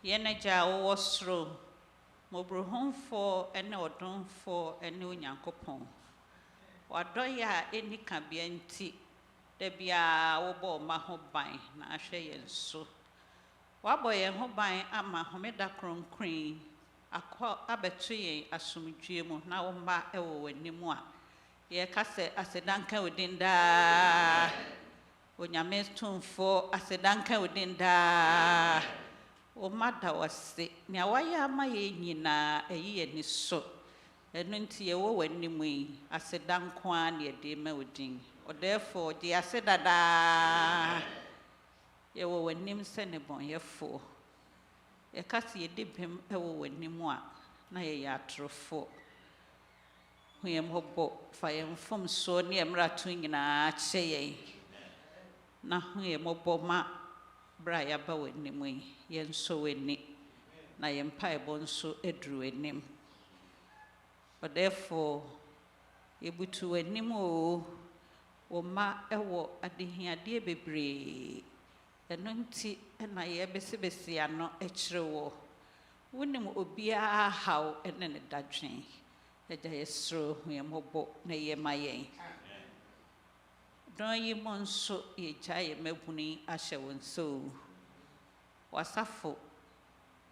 Yenaja Osro Mobruhon for any odon for any Yankopon. Wadoya any cabienti, debia obo maho bine, na share so. Waboy and hobine ama homeda cron cream, a call abetree as some gemo, now ma ewo nimwa. Ye case as a danka within da. When ya made tune for as a danka within da. O mada wase nya waya amaye na eyi ani so enu nti ye wo wanimu yi asedan kwa na ye de ma odin o therefore the asedada ye wo wanim se ne bon ye fo ye kase ye de bem e wo wanimu a na ye ya trofo huyem hobo fa ye mfom so ne emratu nyina che ye na huyem hobo ma bra ya ba wanimu yi yen so weni na yen paebo nso edru enim but therefore ebutu enim o ma ewo adehiade bebre eno nti na ye besebesi ano ekirewo wonim obia haw ene ne dadwen eja yesro yem hobo na ye mayen don yi monso ye jaye mabuni ahye wonso wasafo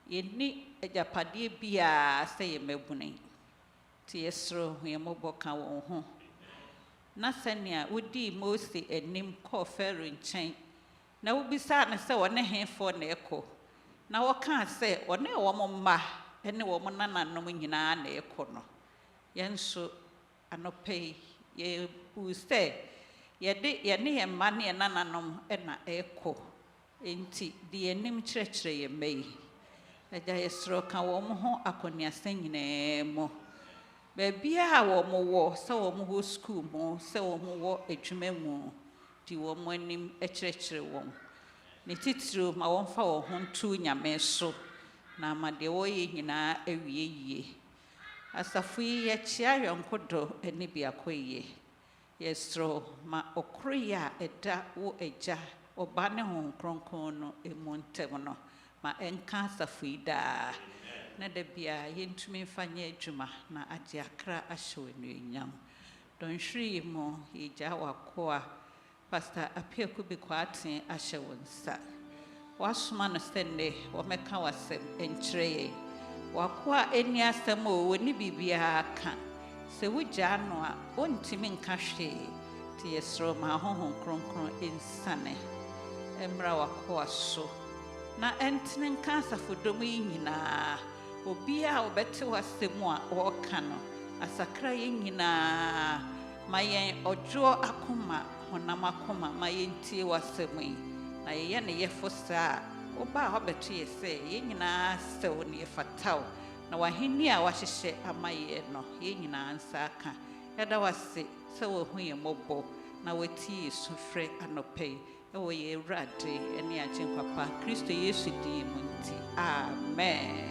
yeni ejapade bia sey mabuni ti yesro yemobo ka won ho na sania wodi Mose enim ko Pharaoh nchen na wobisa na se wone henfo na eko na woka se wone wo momma ene wo nananom nyina na eko no yenso anope ye use yede yene yemma ne nananom na eko enti di enim kyerɛkyerɛ ye mei agya yesro ka wo mo ho akoniasa nyina mo ba bia wo mo wo se wo mo ho school mo se wo mo wo adwuma mu di wo mo anim kyerɛkyerɛ wo ne titiro ma wo mfa wo ho ntu nyame so na ma de wo ye nyina awie yie asafo yi ye chia yonkodo ani bia koye yesro ma okroya eda wo agya oba ne ho kronkron no emontem no ma enka safuida na da bia yentumi fanye adwuma na ade akra ahye wenunyam don hwiri mo yegya wakoa Pastor Appiah Kubi-Kwarteng ahye wonsa wasoma no sende wo meka wasem enkyereye wakoa eni asem o woni bibia ka se wugya no a ontimi nka hwe ti yesro ma ho kronkron ensane emra wakoa so na entene nka asafodom yi nyinaa obi a obete wasemu a woka no asakra yi nyinaa ma yen ojo akoma honam akoma ma yentie wasemu yi na ye ne yefo saa oba hobeto ye se ye nyinaa sew ne fataw na waheni a wahyehye amaye no ye nyinaa nsa aka yada wase se wo hu ye mobo na wati sufre anope ewo ye Awurade ene agyen papa Kristo Yesu din mu nti amen.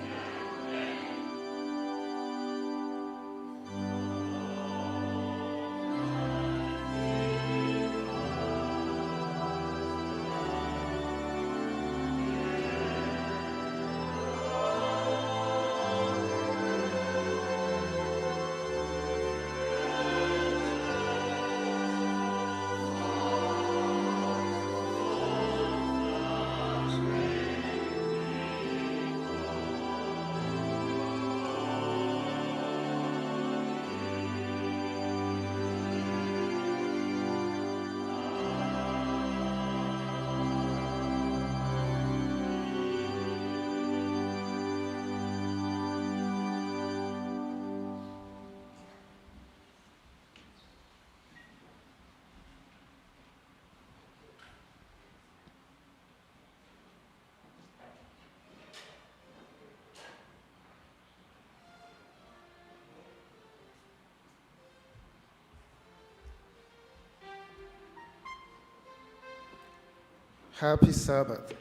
Happy Sabbath.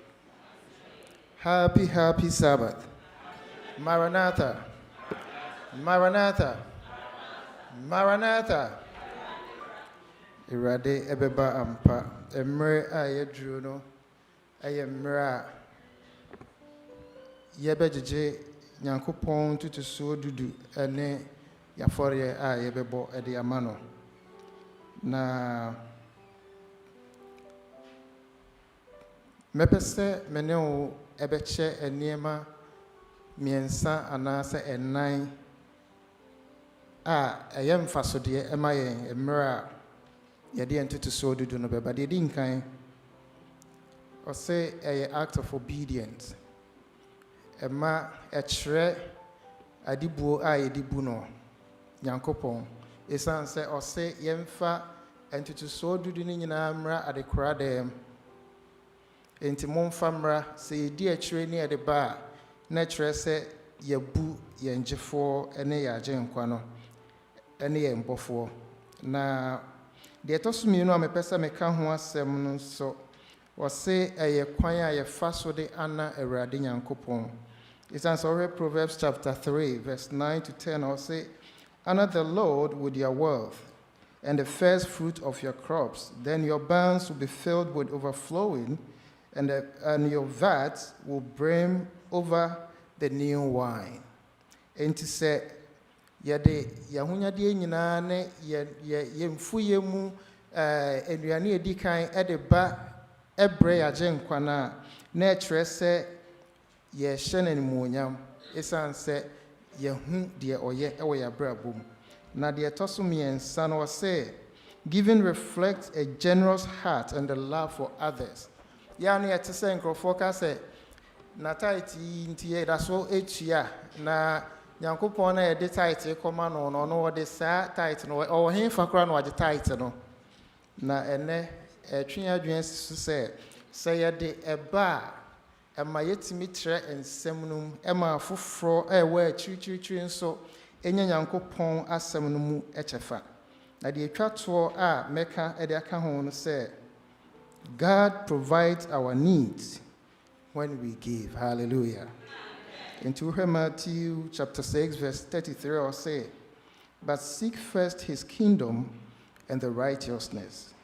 Happy Sabbath. Maranatha. Maranatha. Maranatha. Irade ebeba ampa. Emre a yedru no. Emre a yebejeje Nyankopon tutusuo dudu ene yafore a yebebo ede amano. Na mepese meneo ebeche eniema miensa anase enan a eyem fasode emayen emra yede entutu so dudu no beba de dinkan o say a act of obedience ema echre adibuo a yedibu no Nyankopon esanse o say yemfa entutu so dudu ni nyina mra adekora dem enti momfamra se yedi akire ni ede ba na kire se yabu yenjefo ene yaje nkwa no ene ye mbofo na de tosumi no amepesa meka ho asem no so wo se eye kwan a ye fa so de ana Awurade Nyankopon. It's answer Proverbs chapter 3 verse 9 to 10 or say honor the Lord with your wealth and the first fruit of your crops, then your barns will be filled with overflowing and your vats will brim over the new wine. And to say, yade yahunyade nyina ne yemfu yemu eduane edikan edeba ebre agyenkwa na na ekire se ye hye nanimuonyam esan se yehu de oye ewo ya brabom na de etoso miensa no say giving reflects a generous heart and a love for others. Yani ete se nkrofo ka se na tight ntie da so etua na Nyankopon na ye de tight ekoma no no de sa tight no o hen fakra no de tight no na ene etwe adwen se ye de eba ema yetimi tre ensem num ema foforo ewa chirichiri nso enya Nyankopon asem no mu echefa na de etwato a meka e de aka ho no se God provides our needs when we give. Hallelujah. Into Matthew chapter 6 verse 33 or say, but seek first his kingdom and the righteousness,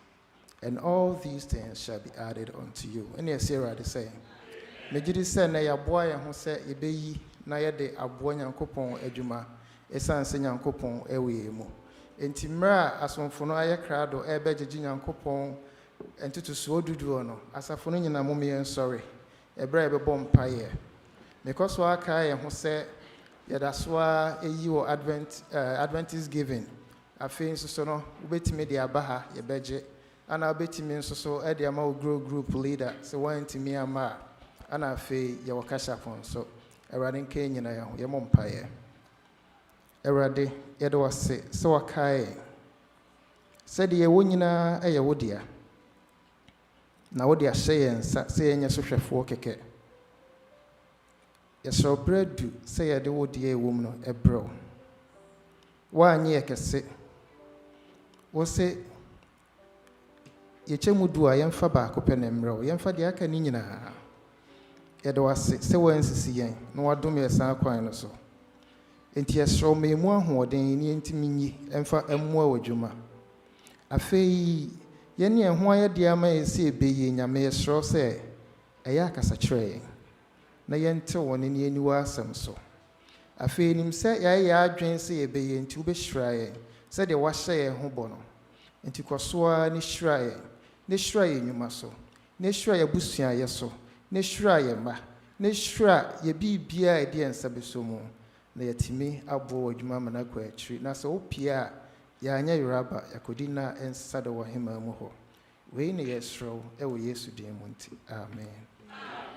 and all these things shall be added unto you. And yes, Sarah is saying, Mejidi say na ya boy ho say ebeyi na ye de abo Nyankopon adwuma esan se Nyankopon ewe mu. Enti mra asomfo no aye krado ebegegi Nyankopon entutu so dudu no asafo no nyina mo me sorry ebra ebebo mpaye because wa aka ye ho se yeda so a eyi wo Adventist giving afei nso so no ubetime de abaha ye beje ana betimi nso so e de ama grow group leader se wantimi ama ana fe ye wakasha pon so Awurade nka nyina ye ho ye mompaye Awurade ye de wase se wakae se de ye wonyina ye wodia na wode ahye yensa se yenye sohwefo keke ye so bredu se ye de wodia ewom no ebro wa anye ye kese wo se ye chemu dua yemfa ba ko penemro yemfa de aka ni nyina ye de wase se wansisi yen na wadom ye san kwan no so enti ye so memu ahoden ni entimi nyi emfa emmoa wadwuma afei ye ne ho aye de ama ye se ebeye nyame ye sro se eya akasa kyerɛ na ye nte woni ne aniwa asem so afei nim se ye adwen se ebeye enti wo behirae se de wahye ye ho bɔ no enti kosoa ne hirae ne hirae nyuma so ne hirae busua ye so ne hirae ma ne hirae ye bibia e de ensa besomu na yatimi abo adwuma mana kwa atri na se opia ya anya yoraba yakodi na ensa de wo hema mu ho we ne yesro e wo Yesu din mu nti amen. Oh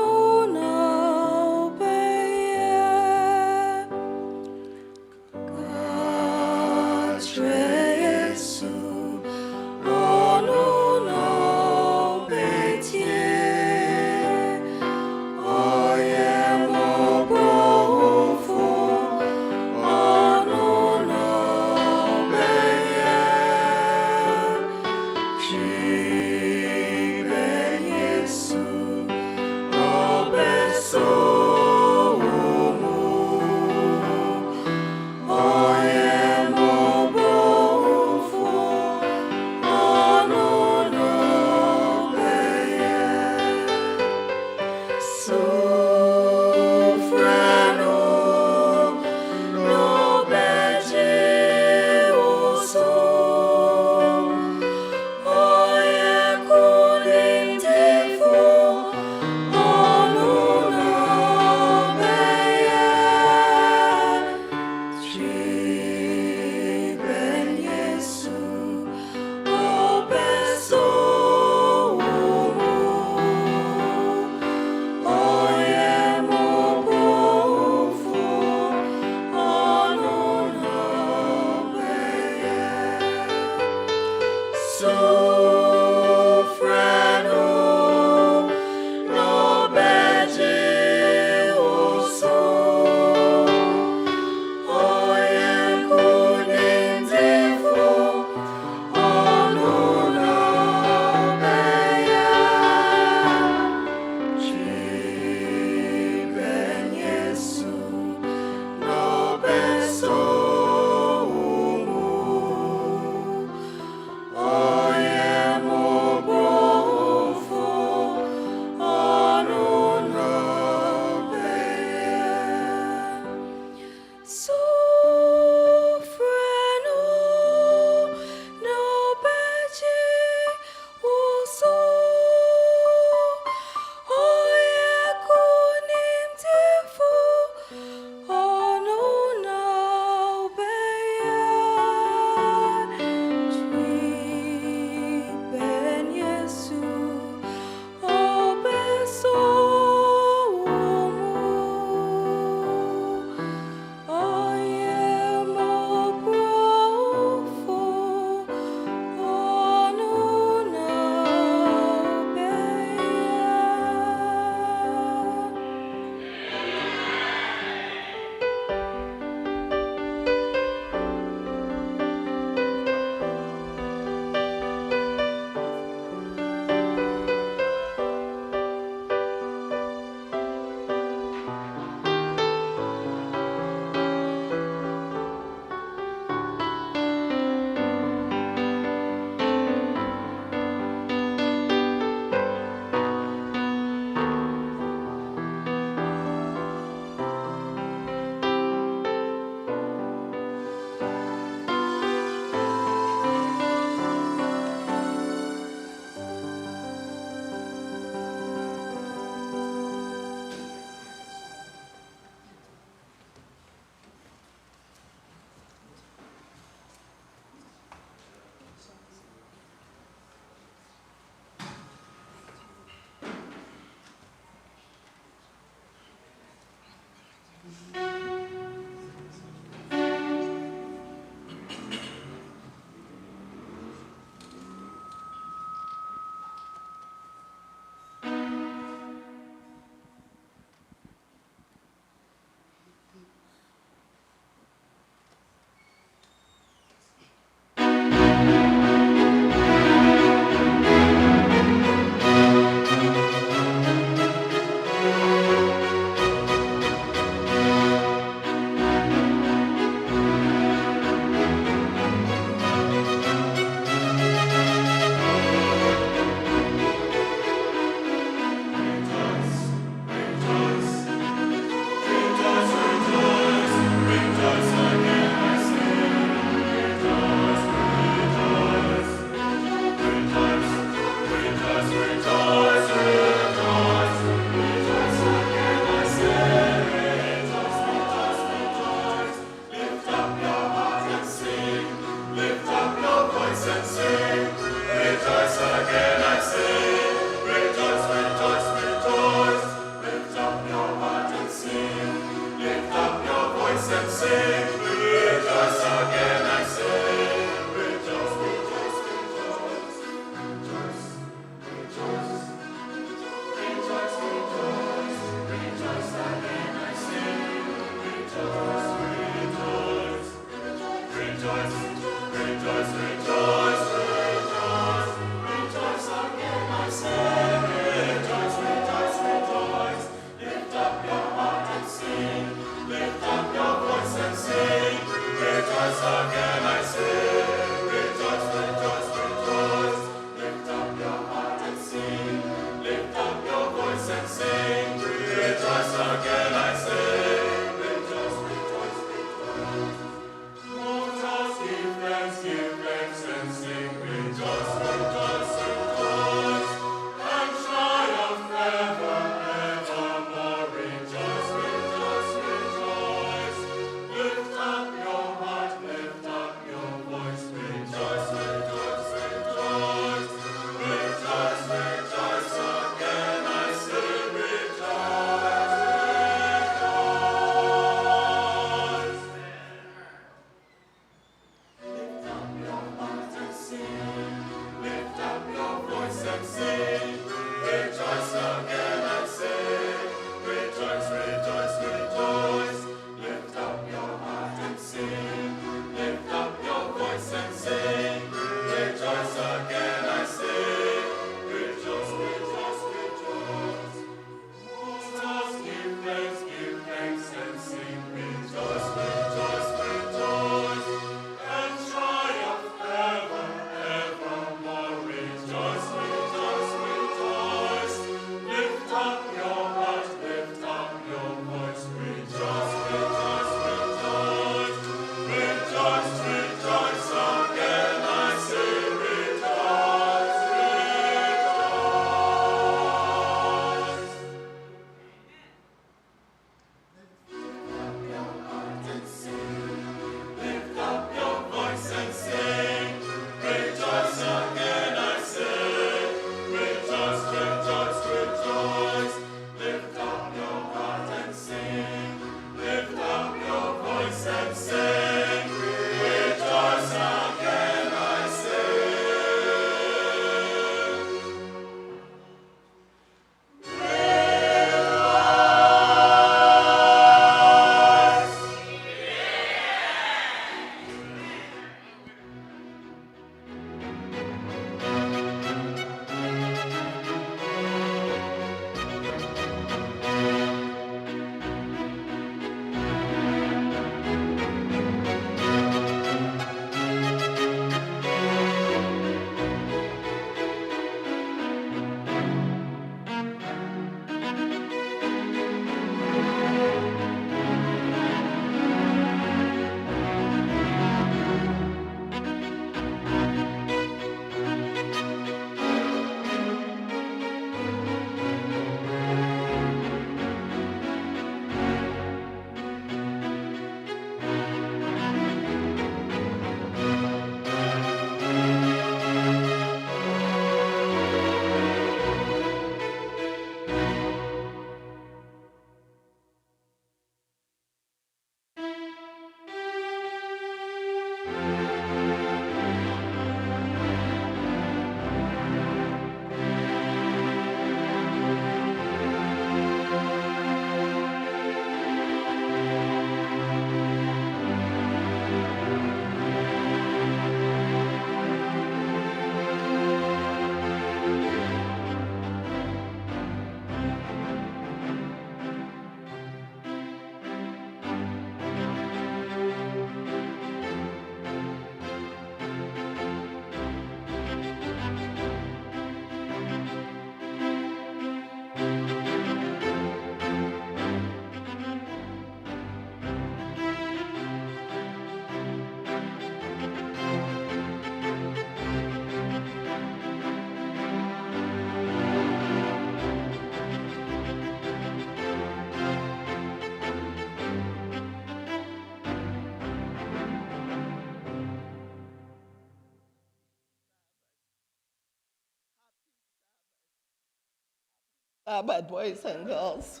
But boys and girls,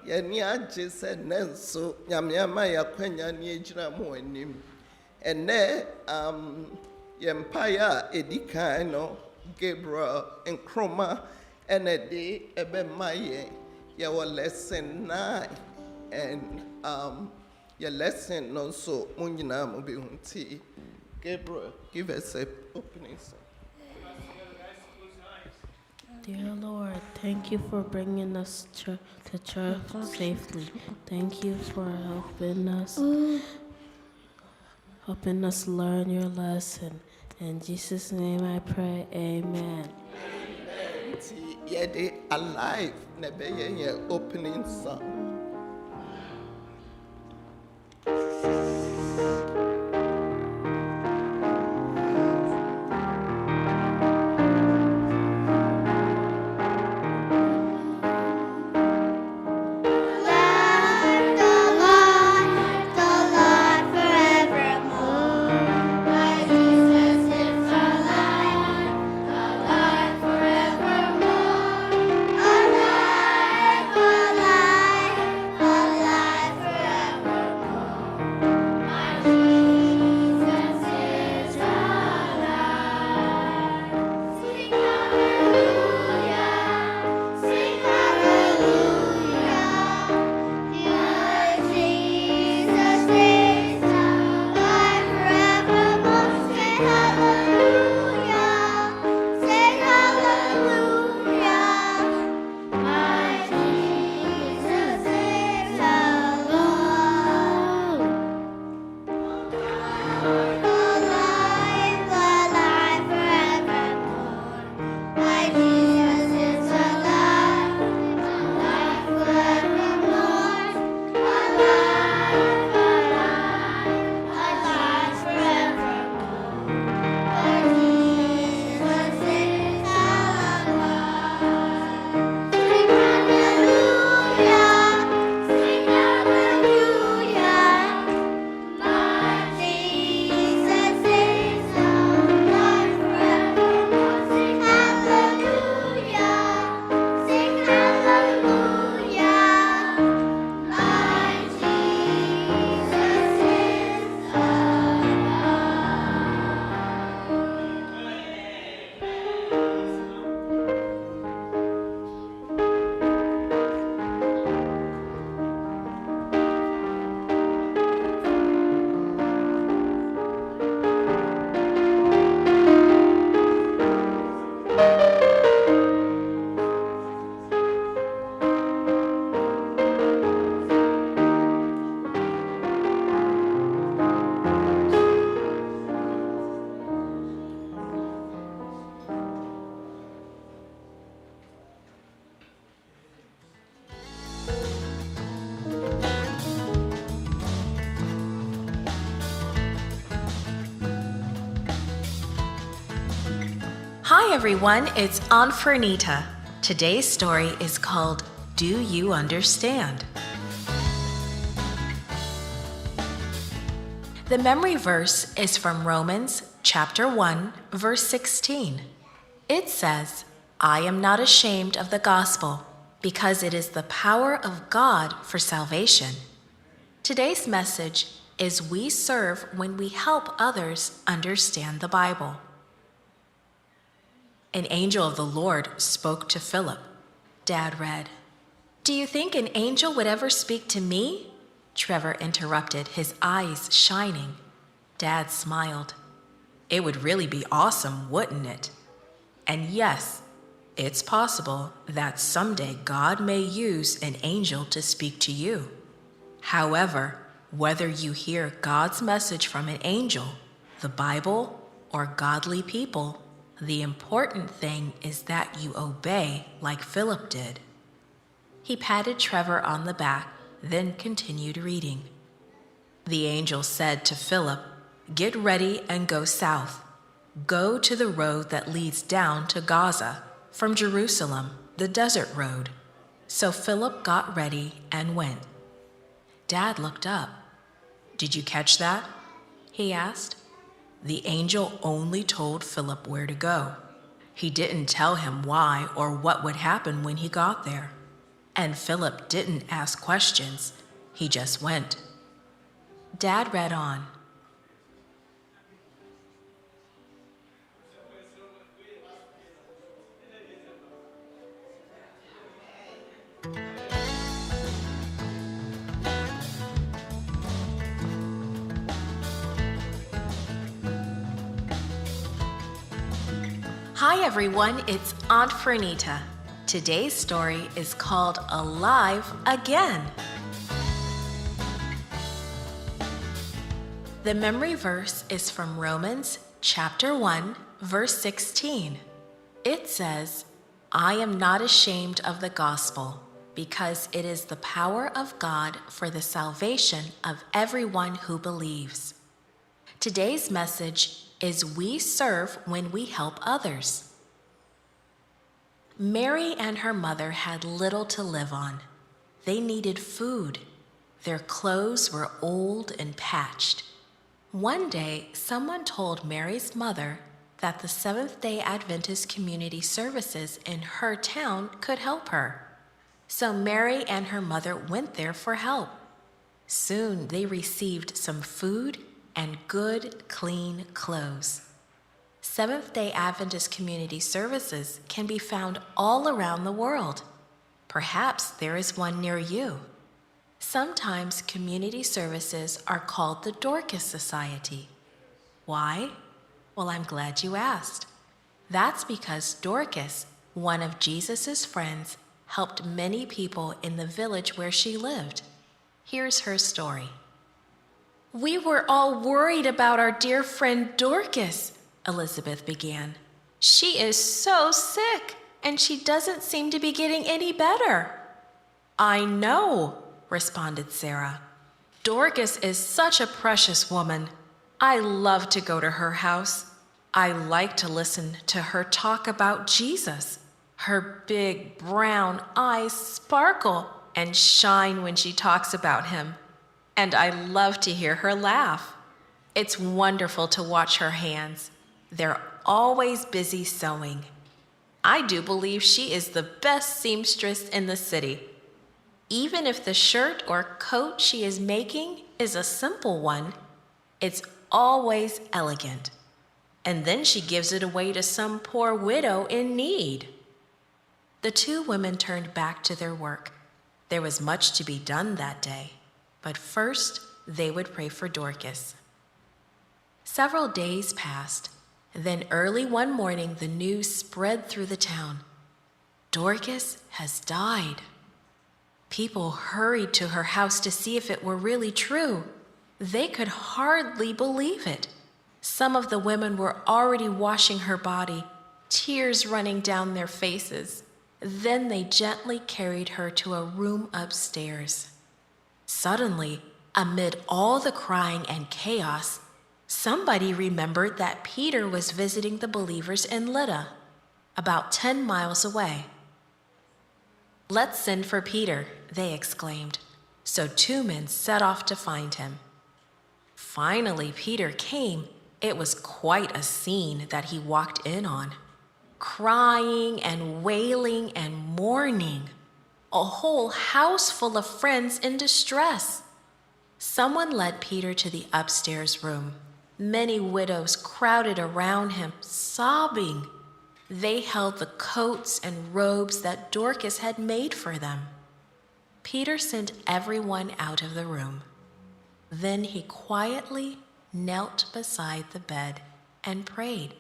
Yania just said Nenso, Yamiama Yaquenya Nijina Moenim, and there, Empire Edikano, Gabriel, and Chroma, and a day, Ebe Maye, your lesson 9, and your lesson also, Munina Mobihunti. Gabriel, give us a opening song. Dear Lord, thank you for bringing us to church safely. Thank you for helping us learn your lesson. In Jesus' name I pray, amen. Yeah, they alive. Never your opening song. Hi everyone, it's Aunt Fernita. Today's story is called Do You Understand? The memory verse is from Romans chapter 1, verse 16. It says, I am not ashamed of the gospel, because it is the power of God for salvation. Today's message is we serve when we help others understand the Bible. An angel of the Lord spoke to Philip. Dad read, Do you think an angel would ever speak to me? Trevor interrupted, his eyes shining. Dad smiled. It would really be awesome, wouldn't it? And yes, it's possible that someday God may use an angel to speak to you. However, whether you hear God's message from an angel, the Bible, or godly people, the important thing is that you obey like Philip did. He patted Trevor on the back, then continued reading. The angel said to Philip, Get ready and go south. Go to the road that leads down to Gaza, from Jerusalem, the desert road. So Philip got ready and went. Dad looked up. Did you catch that? He asked. The angel only told Philip where to go. He didn't tell him why or what would happen when he got there. And Philip didn't ask questions. He just went. Dad read on. Hi everyone, it's Aunt Fernita. Today's story is called Alive Again. The memory verse is from Romans chapter 1, verse 16. It says, I am not ashamed of the gospel, because it is the power of God for the salvation of everyone who believes. Today's message is we serve when we help others. Mary and her mother had little to live on. They needed food. Their clothes were old and patched. One day, someone told Mary's mother that the Seventh-day Adventist community services in her town could help her. So Mary and her mother went there for help. Soon they received some food and good, clean clothes. Seventh-day Adventist community services can be found all around the world. Perhaps there is one near you. Sometimes community services are called the Dorcas Society. Why? Well, I'm glad you asked. That's because Dorcas, one of Jesus' friends, helped many people in the village where she lived. Here's her story. We were all worried about our dear friend Dorcas, Elizabeth began. She is so sick, and she doesn't seem to be getting any better. I know, responded Sarah. Dorcas is such a precious woman. I love to go to her house. I like to listen to her talk about Jesus. Her big brown eyes sparkle and shine when she talks about him. And I love to hear her laugh. It's wonderful to watch her hands. They're always busy sewing. I do believe she is the best seamstress in the city. Even if the shirt or coat she is making is a simple one, it's always elegant. And then she gives it away to some poor widow in need. The two women turned back to their work. There was much to be done that day. But first, they would pray for Dorcas. Several days passed. Then early one morning, the news spread through the town. Dorcas has died. People hurried to her house to see if it were really true. They could hardly believe it. Some of the women were already washing her body, tears running down their faces. Then they gently carried her to a room upstairs. Suddenly, amid all the crying and chaos, somebody remembered that Peter was visiting the believers in Lydda, about 10 miles away. Let's send for Peter, they exclaimed. So 2 men set off to find him. Finally, Peter came. It was quite a scene that he walked in on. Crying and wailing and mourning. A whole house full of friends in distress. Someone led Peter to the upstairs room. Many widows crowded around him, sobbing. They held the coats and robes that Dorcas had made for them. Peter sent everyone out of the room. Then he quietly knelt beside the bed and prayed.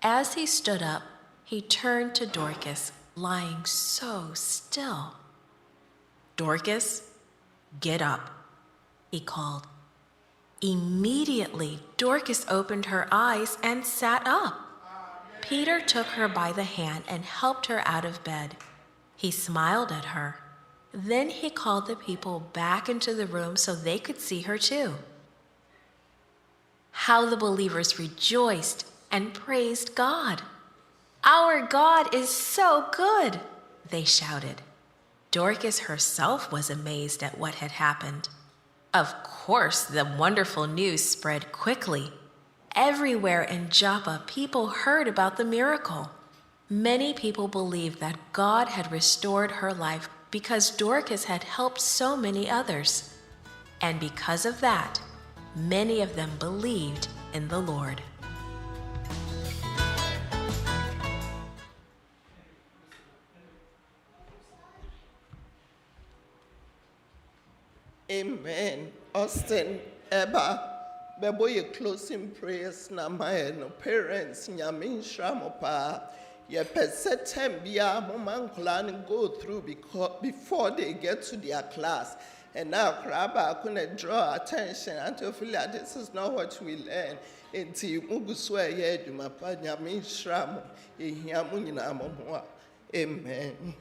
As he stood up, he turned to Dorcas, lying so still. Dorcas, get up, he called. Immediately, Dorcas opened her eyes and sat up. Peter took her by the hand and helped her out of bed. He smiled at her. Then he called the people back into the room so they could see her too. How the believers rejoiced and praised God. Our God is so good, they shouted. Dorcas herself was amazed at what had happened. Of course, the wonderful news spread quickly. Everywhere in Joppa, people heard about the miracle. Many people believed that God had restored her life because Dorcas had helped so many others. And because of that, many of them believed in the Lord. Amen. Austin, Eba, bebo ye closing prayers na my no parents nyamin shramopa. Ye pesetem bia mama nkula go through before they get to their class. And now Kraba couldn't draw attention until feel like this is not what we learn. Until Muguswa ye dumapa nyamin shramo ye hiamunina momoa. Amen.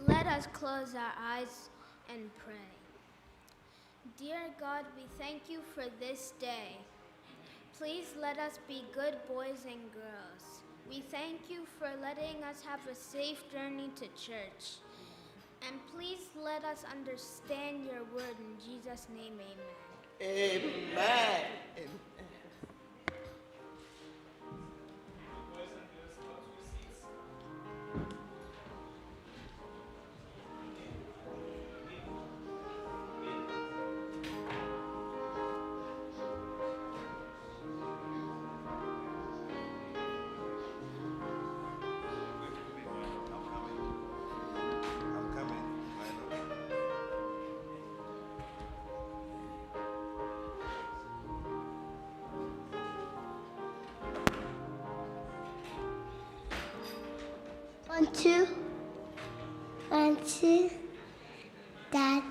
Let us close our eyes and pray. Dear God, we thank you for this day. Please let us be good boys and girls. We thank you for letting us have a safe journey to church. And please let us understand your word. In Jesus' name, amen. Amen. Amen. One, two, Dad.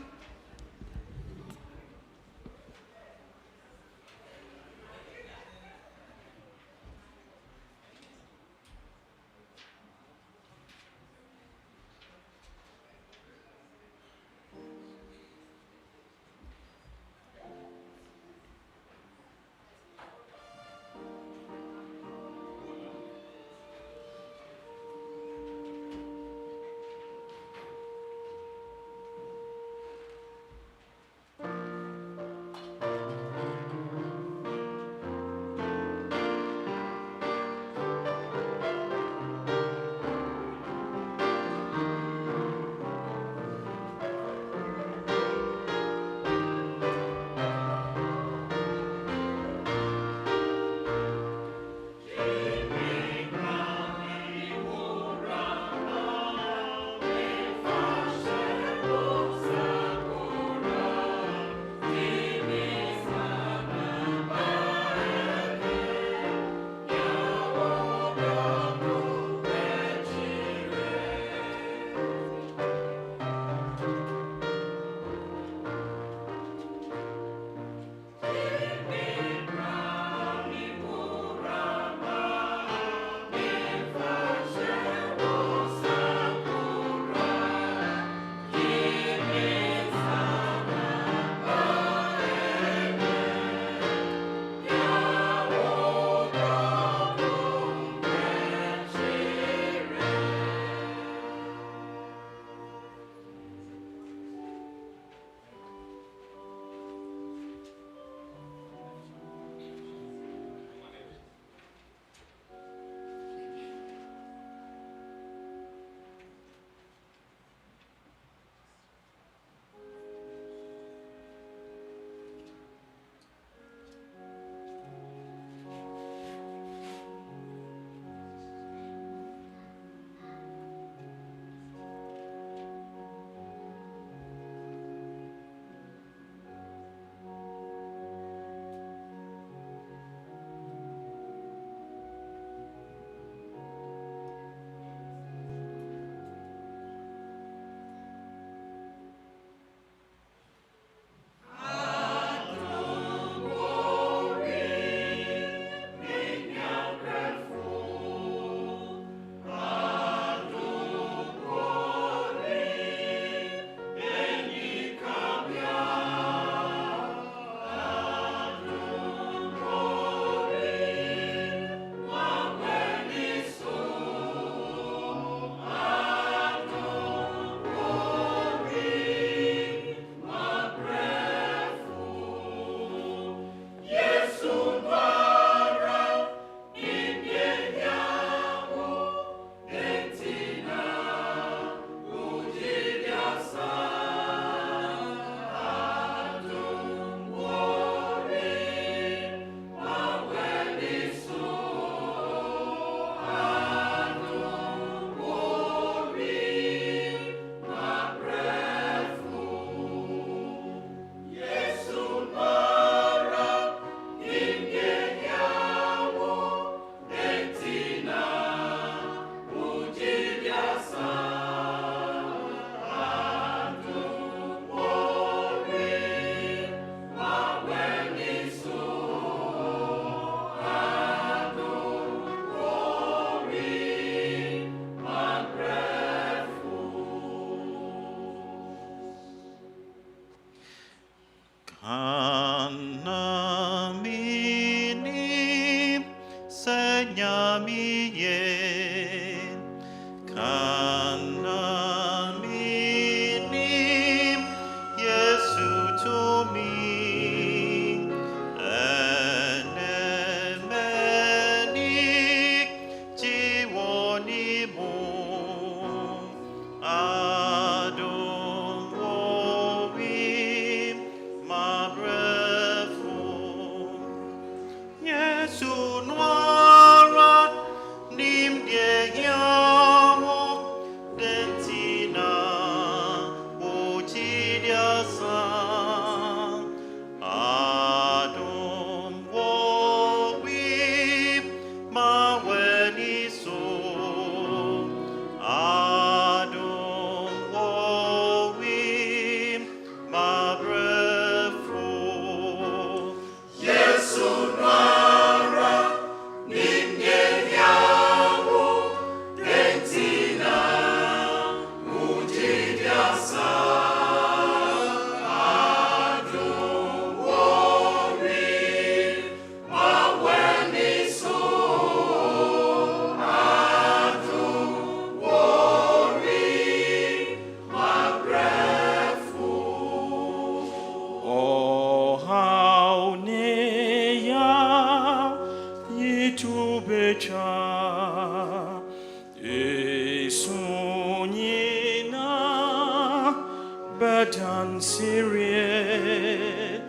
san Syria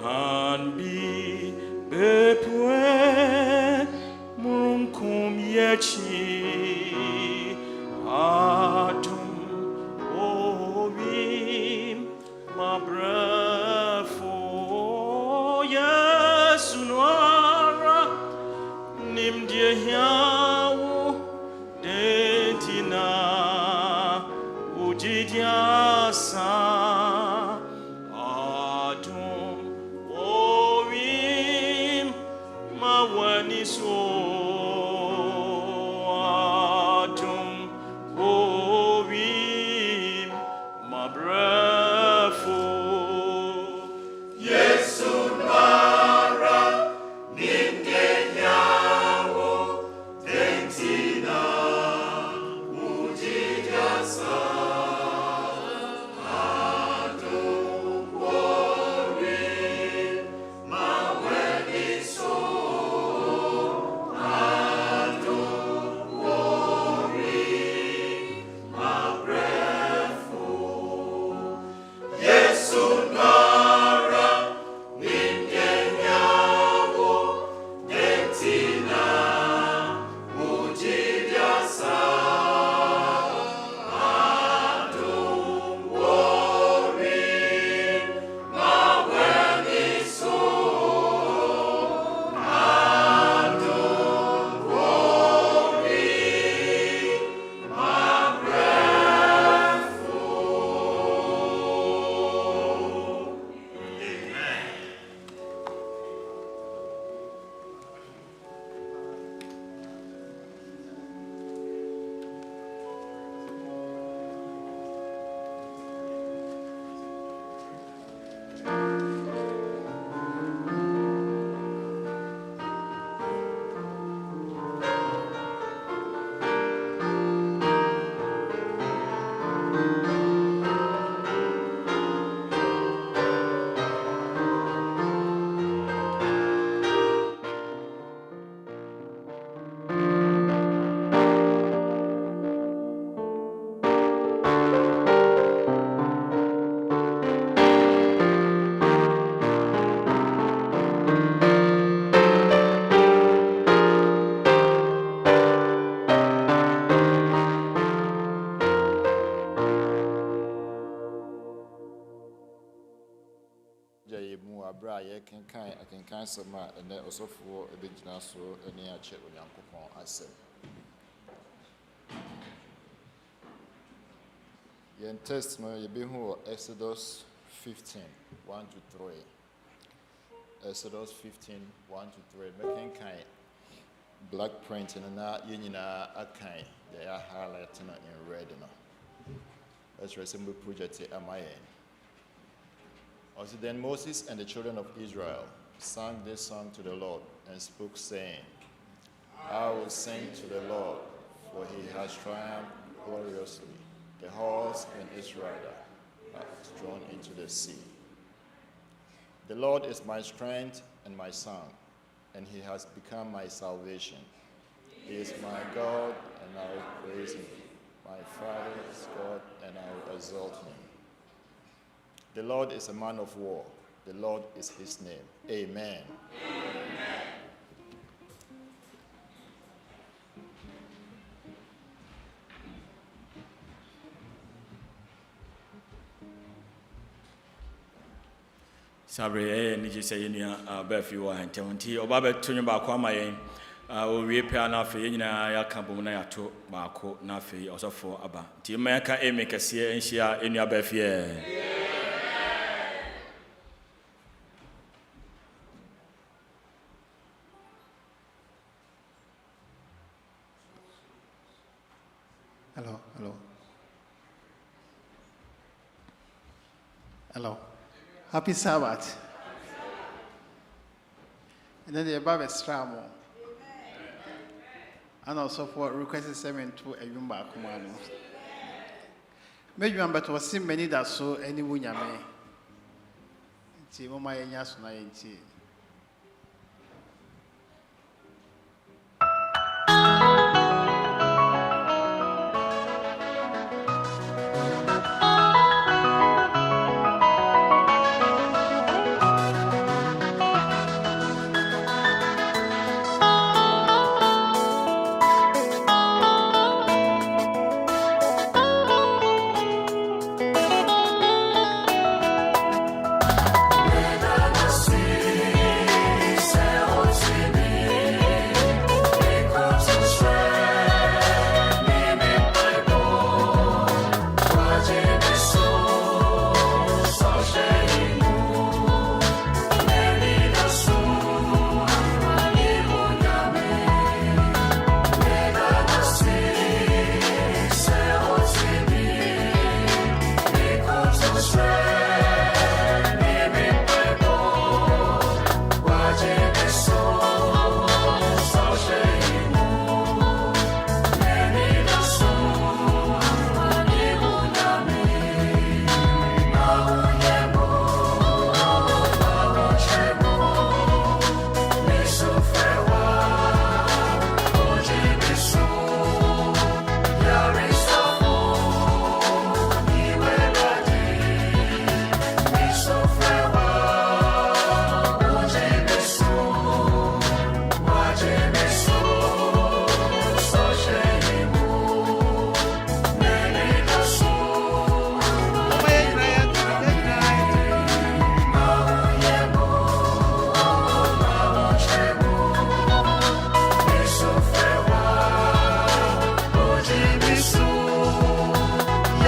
and be bepue munkum yechi atum obi mabrafo yesunwara nimdie hiawo dentina ujidiasa atum obi mawaniso atum obi mabrafo yesunwara nimdie hiawo dentina ujidiasa Can sama and then also for a big naso and near check with Uncle I said. Yen testimony be who Exodus 15, 1 to 3. Exodus 15, 1 to 3. Making kind black print and not union a kind. They are highlighting in red. Let's resemble project at my end. Also then Moses and the children of Israel sang this song to the Lord and spoke, saying, I will sing to the Lord, for he has triumphed gloriously. The horse and its rider are thrown into the sea. The Lord is my strength and my song, and he has become my salvation. He is my God, and I will praise him, my Father's God, and I will exalt him. The Lord is a man of war. The Lord is his name. Amen. Sabre ni je say nua ba fi wa hantem nti oba be tonyo ba kwa mayen o wie pia na fe nyina ya ka bom na ya to ba ko na fe osofo aba nti ma ka eme kase enhia enua ba fi Hello. Happy Sabbath. And then the above is Stramo. And also for requested 7 to a Yumba Kumano. Maybe I'm but was seen many that so any Wunyame. Timoma Yasuna.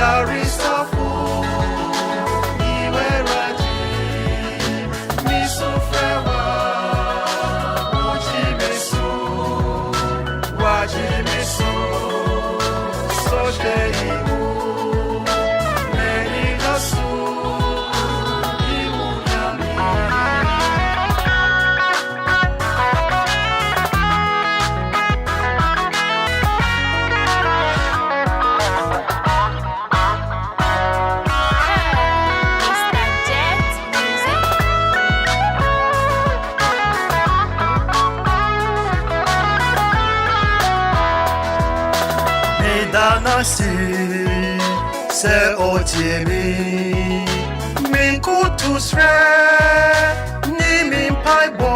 Yarisafu, Iweraji, Misufrewa, Ujimesu, Wajimesu, Sosheimu, Menikasu, Imunami. Medanasi se otiemi min kutusre ni min paibo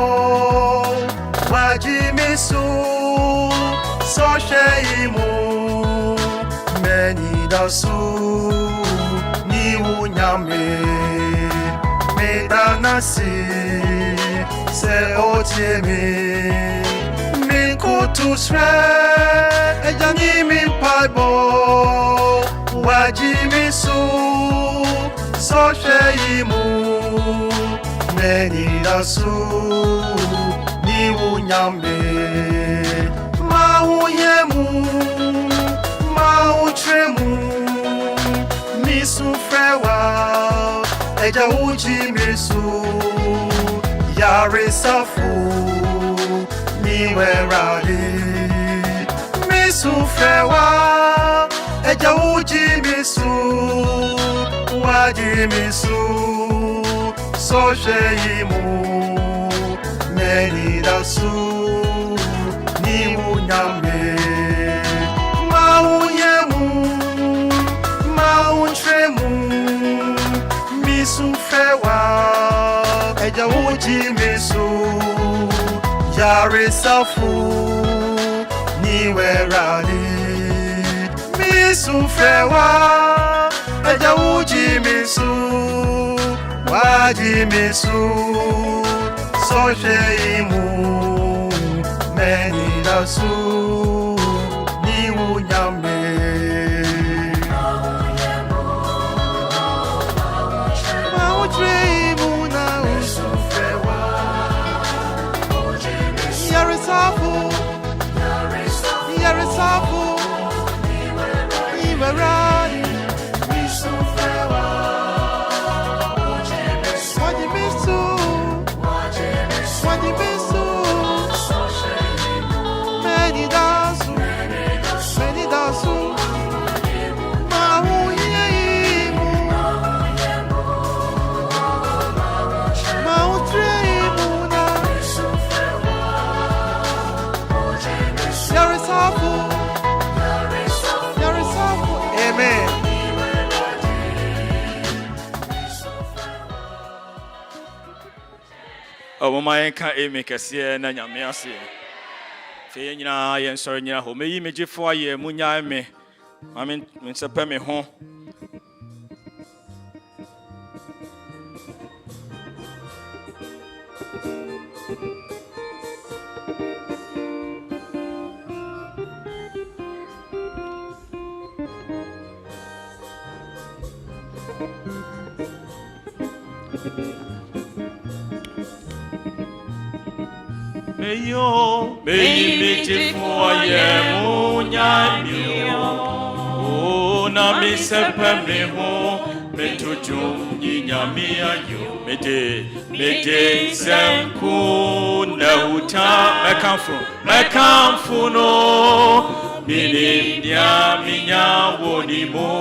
wajimisu so sheimu menidasu ni unyame medanasi se otiemi min kutusre ejani min paibo wajimisu so sheimu menidasu ni unyame mauyemu mautremu misufrewa eja ujimisu yarisafu ni werali misufrewa eja ujimisu wajimisu so sheimu menidasu ni unyame mauyemu mautremu misufrewa eja ujimisu yarisafu ni werali misufrewa eja ujimisu wajimisu so sheimu menidasu ni unyame mautremu na usufrewa yarisafu iwerani misufrewa wajimisu menidasu mauyemu mautremu na yarisafu. Amen. Oh, my can't make a see na nyamiasi. Feyina yen sorry nya ho meyi meje fo aye munya me. Mami nsepe me ho. Meyo, meyi for ye munya mio. Oh, na mi sepe me ho, me tujum nyami ayo. Mede senku na uta mekamfu no. Minim nya minya wonimo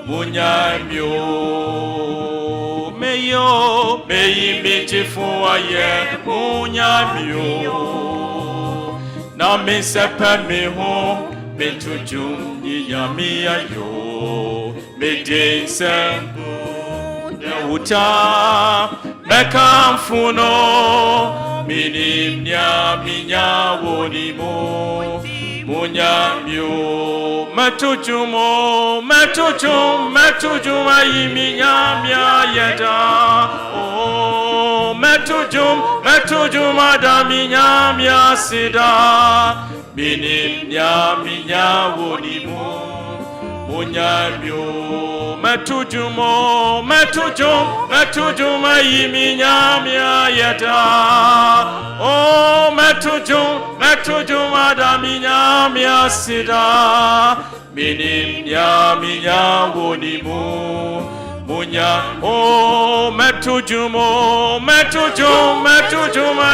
munya mio. Meyo, meyi for ye munya mio. Na mi sepe me ho, me tujum nyami ayo. Mede senku uta mekamfu no. Minim nya minya wonimo munya mio. Metujum ayi minya mia yeda. Oh, metujum adaminya mia sida. Minim nya minya wonimo munyamyo metujumo metujuma yiminyamya yeta o metujuma da minyamya sida minya wonimu munya o metujuma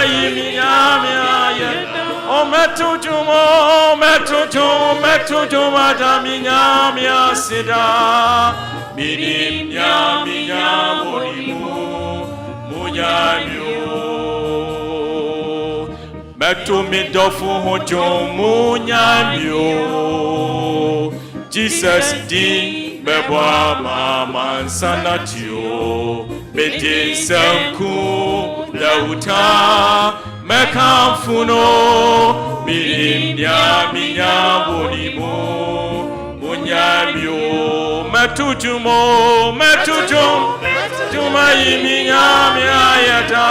yiminyamya yeta o metujuma da minyamya sida minya wonimu munyamyo metumidofu hojo munyamyo Jesus di bebwa mama sanatio mede sanku lauta mekamfuno minya wonimu munyamyo metujuma yiminyamya yeta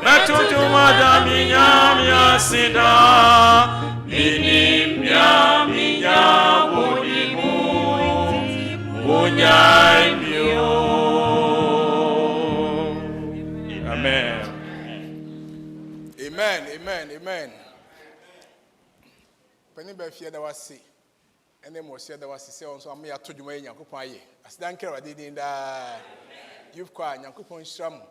metujuma da minyamya sida minya wonimu munyamyo. Amen. Amen. Penny Befia da wasi. And then was said there was a say on so me to you in Yakupaye. As Dan Kara did in the you've cried Yakupon Stram,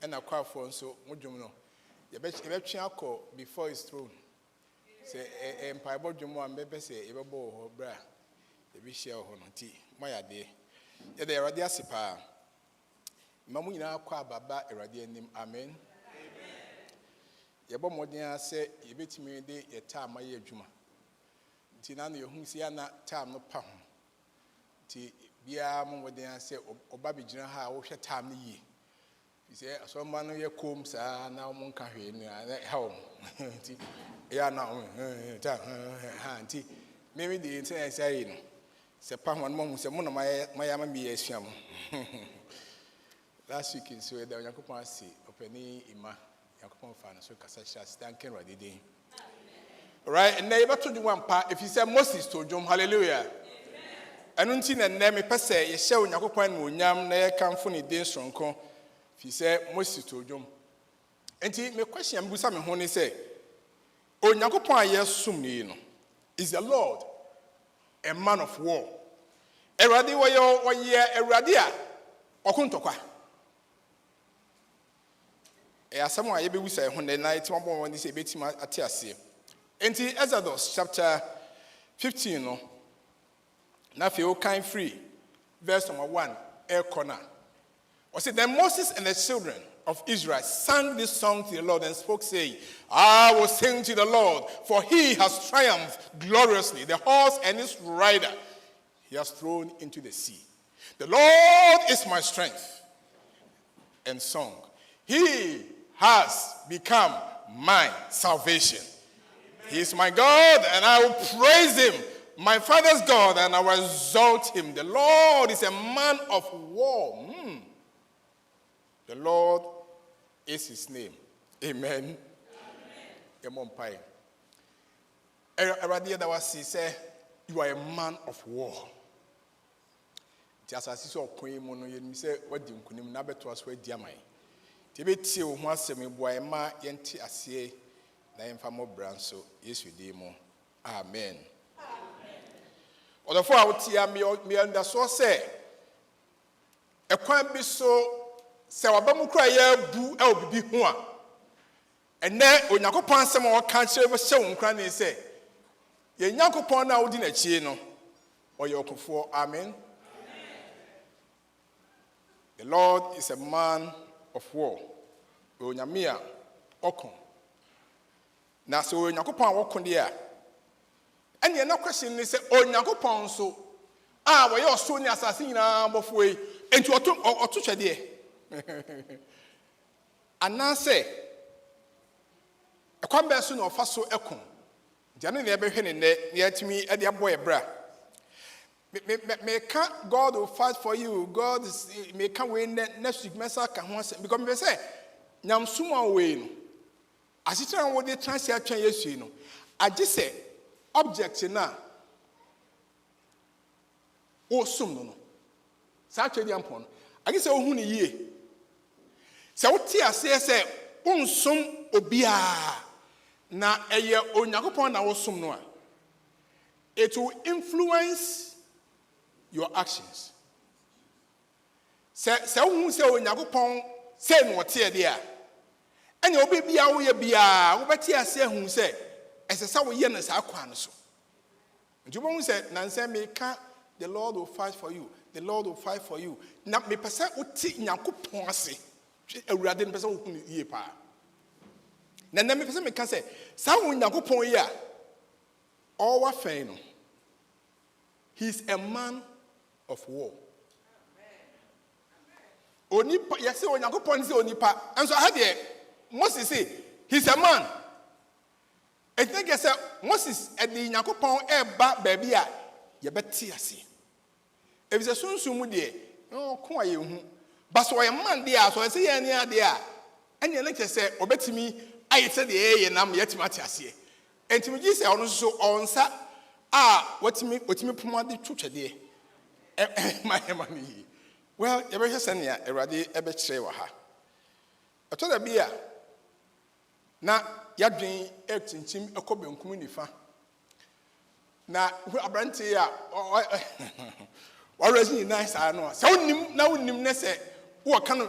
and a crowd for so Mujuno. The best call before his throne. Say Empire Bojumo and Bebe say Ebo or Bra. The Bishia Honoti, my idea. Yet they are the Sipa. Mamuna qua Baba Eradianim, Amen. Yabo Modia say, you bet me a time my Juma. Tinano Hunsiana time no pam. Ti Bia Modia say, O Baby Jina, how shall time ye? He said, some man of your combs are now Monka in home. Yeah, now, Auntie. Maybe the entire saying, Sepam one moment, some of my Miami sham. Last week in Sweden, Yakupan see, opening Ima, Yakupon fan, so Cassasha, Stankin ready. Right, and neighbor to the one part, if you say Moses to Jom, hallelujah. And until and name a passe, you show Yakupan Munyam, near come funny days from Con, if you say Moses to Jom. And he may question Busam and Honey say, O Yakupan, yes, soon, is the Lord a man of war. Eradi wa yo wa ye eradia okuntokwa. Asamo a ye be wisa ho na night one bon say betima ate ase. Enti Exodus chapter 15 no. Na fe o kan free verse number 1 corner. O say then Moses and the children of Israel sang this song to the Lord and spoke, saying, I will sing to the Lord, for he has triumphed gloriously. The horse and its rider he has thrown into the sea. The Lord is my strength and song. He has become my salvation. He is my God, and I will praise him, my father's God, and I will exalt him. The Lord is a man of war. The Lord is his name. Amen. Amen. Say, you are a man of war. Just as you saw, you say, what do you never to us where Diamai? Tibet, once a boy, ma yenti asie, na infamo branso, yes, we demo. Amen. Or the 4 out here, me under so say, a quite be so. Se wabamu kura ye bu e obibi ho a ene Onyankopon asem o ka kire be hye won kura ne se ye Nyankopon na odi na chie no oye okofo. Amen. The Lord is a man of war. Onyamia okon na so Onyankopon wokon de a ene na question ne se Onyankopon so a wo ye oso ni asase nyina bofo yi enti oto twede anase ekwambe so na ofa so ekon jane na ebehwe ne ne yatimi ade abo ebra me can God will fight for you. God is me can win next week mesa ka ho because me say nyam suma we no asitra wo de transi atwa yesu no age say object na o sum no sa twedi ampon agi se ohun ne yie se wote ase se onsum obia na eye Onyankopon na wo sum no a it will influence your actions. Se ohun se Onyankopon se no wote e de a ene obi bia wo ye bia wo beti ase ehun se esesa wo ye na sa kwa no so nti bo hu se nanse me ka the Lord will fight for you. The Lord will fight for you. Na me pese uti Nyankopon ase. Awurade no pese wo hu yie pa. Na me pese me ka se sa wo Nyankopon yi a all wa fen no. He's a man of war. Onipa yese Onyankopon se onipa. Enso ha de Moses say he's a man. I think say Moses e di Nyankopon e ba baby a ye beti ase. If it's a sunsumu de, no, kwa ye hu. But so a man there, so I say any idea. And you like to say, obeti me, I said the A and I'm yet matiasie. And to me, say, on so on sa, what me promote the church a day. My money. Well, you better send ya a radi a bit say wa ha. I told a beer. Now, you're doing everything, a copy on communifa. Now, a brand here. Always nice, I know. So now say, who can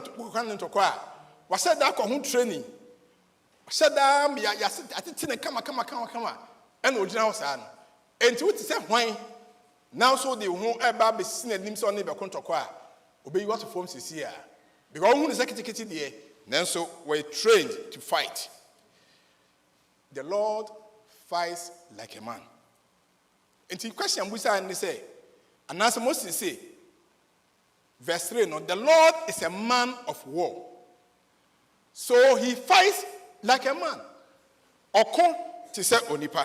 to qua? Was said that home training. Said that me, I think come, and would now son. And to say why now so the whole Abba seen a glimpse on neighbor contra qua. Obey what form is here. Because who is executed there, then so we're trained to fight. The Lord fights like a man. And the question we say, and they say, and as Moses say, verse 3, no, the Lord is a man of war. So he fights like a man. Oko to say onipa.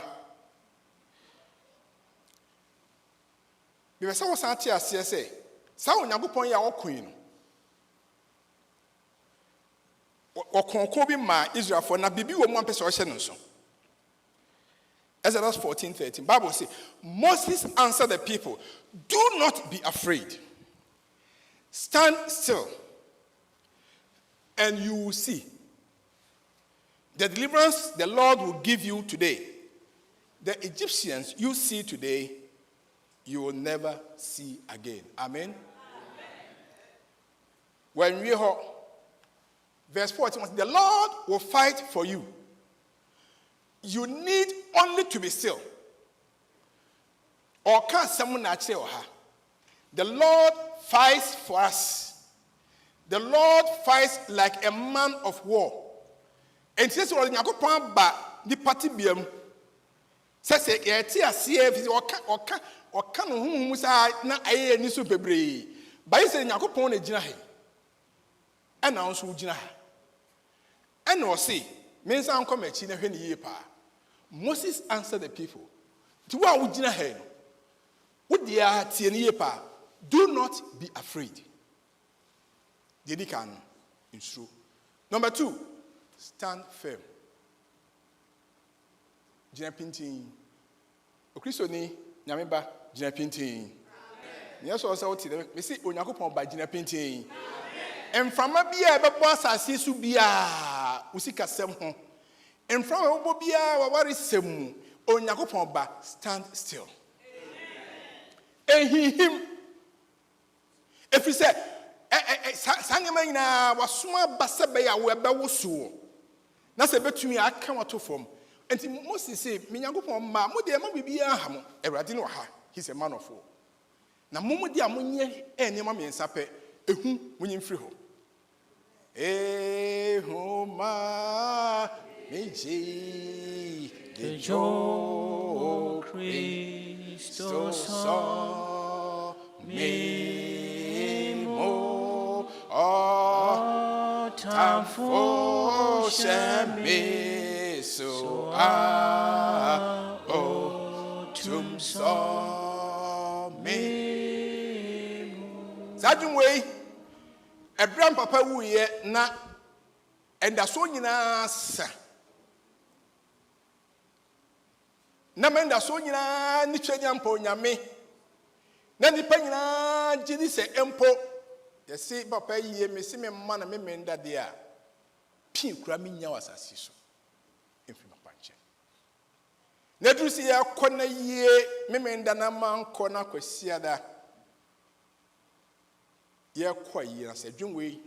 Because I was saying, say, "Sao Nyankopon ya okun." Okon bi ma Israel for na bibi wo mo ampese o hye no so. Exodus 14:13. Bible says, Moses answered the people, "Do not be afraid. Stand still, and you will see the deliverance the Lord will give you today. The Egyptians you see today, you will never see again." Amen. When we hear verse 14, the Lord will fight for you. You need only to be still. Or can someone actually or her? The Lord fights for us. The Lord fights like a man of war. And says, "Well, Nyankopon ba the party biam." Says, "Yeti asie or can whom say na aye ni so bebre." By saying Nyankopon e gina he. And now so gina ha. And no say, "Men san come echi na hwe ni yie pa." Moses answered the people, "Do not be afraid." Number 2, stand firm. Jina pintin. Okristo ni nyameba jina pintin. Yes, also me say Onyankopon ba jina pintin. Emframa bia be bo asase su bia usika sem ho. In front of Bobia, what is Semu? Onyankopon ba, stand still. And him. If he said, Sangamina was small Basabeya, where Bawosu. That's a bet to me, I come out from. And Moses say, Minyankopon ma, Modiama be a ham, a radino ha, he's a man of war. Now, Momodia Munya, and Yamami and Sape, a whom winning free ho. Eh, homa. Meiji de jo Christo so me mo o tamfo shame so a o tum so me Sajumwe Abraham papa wu ye na and the so nyina sa na menda so nyina ni twanya mpo nyame na nipa nyina gidi se empo yesi papa yie mesi me mma na me menda de a pin kura me nya wasasi so emfi papa nche na duru si ya kona yie me menda na manko na kwasia da ye kwa yie na se dwunwe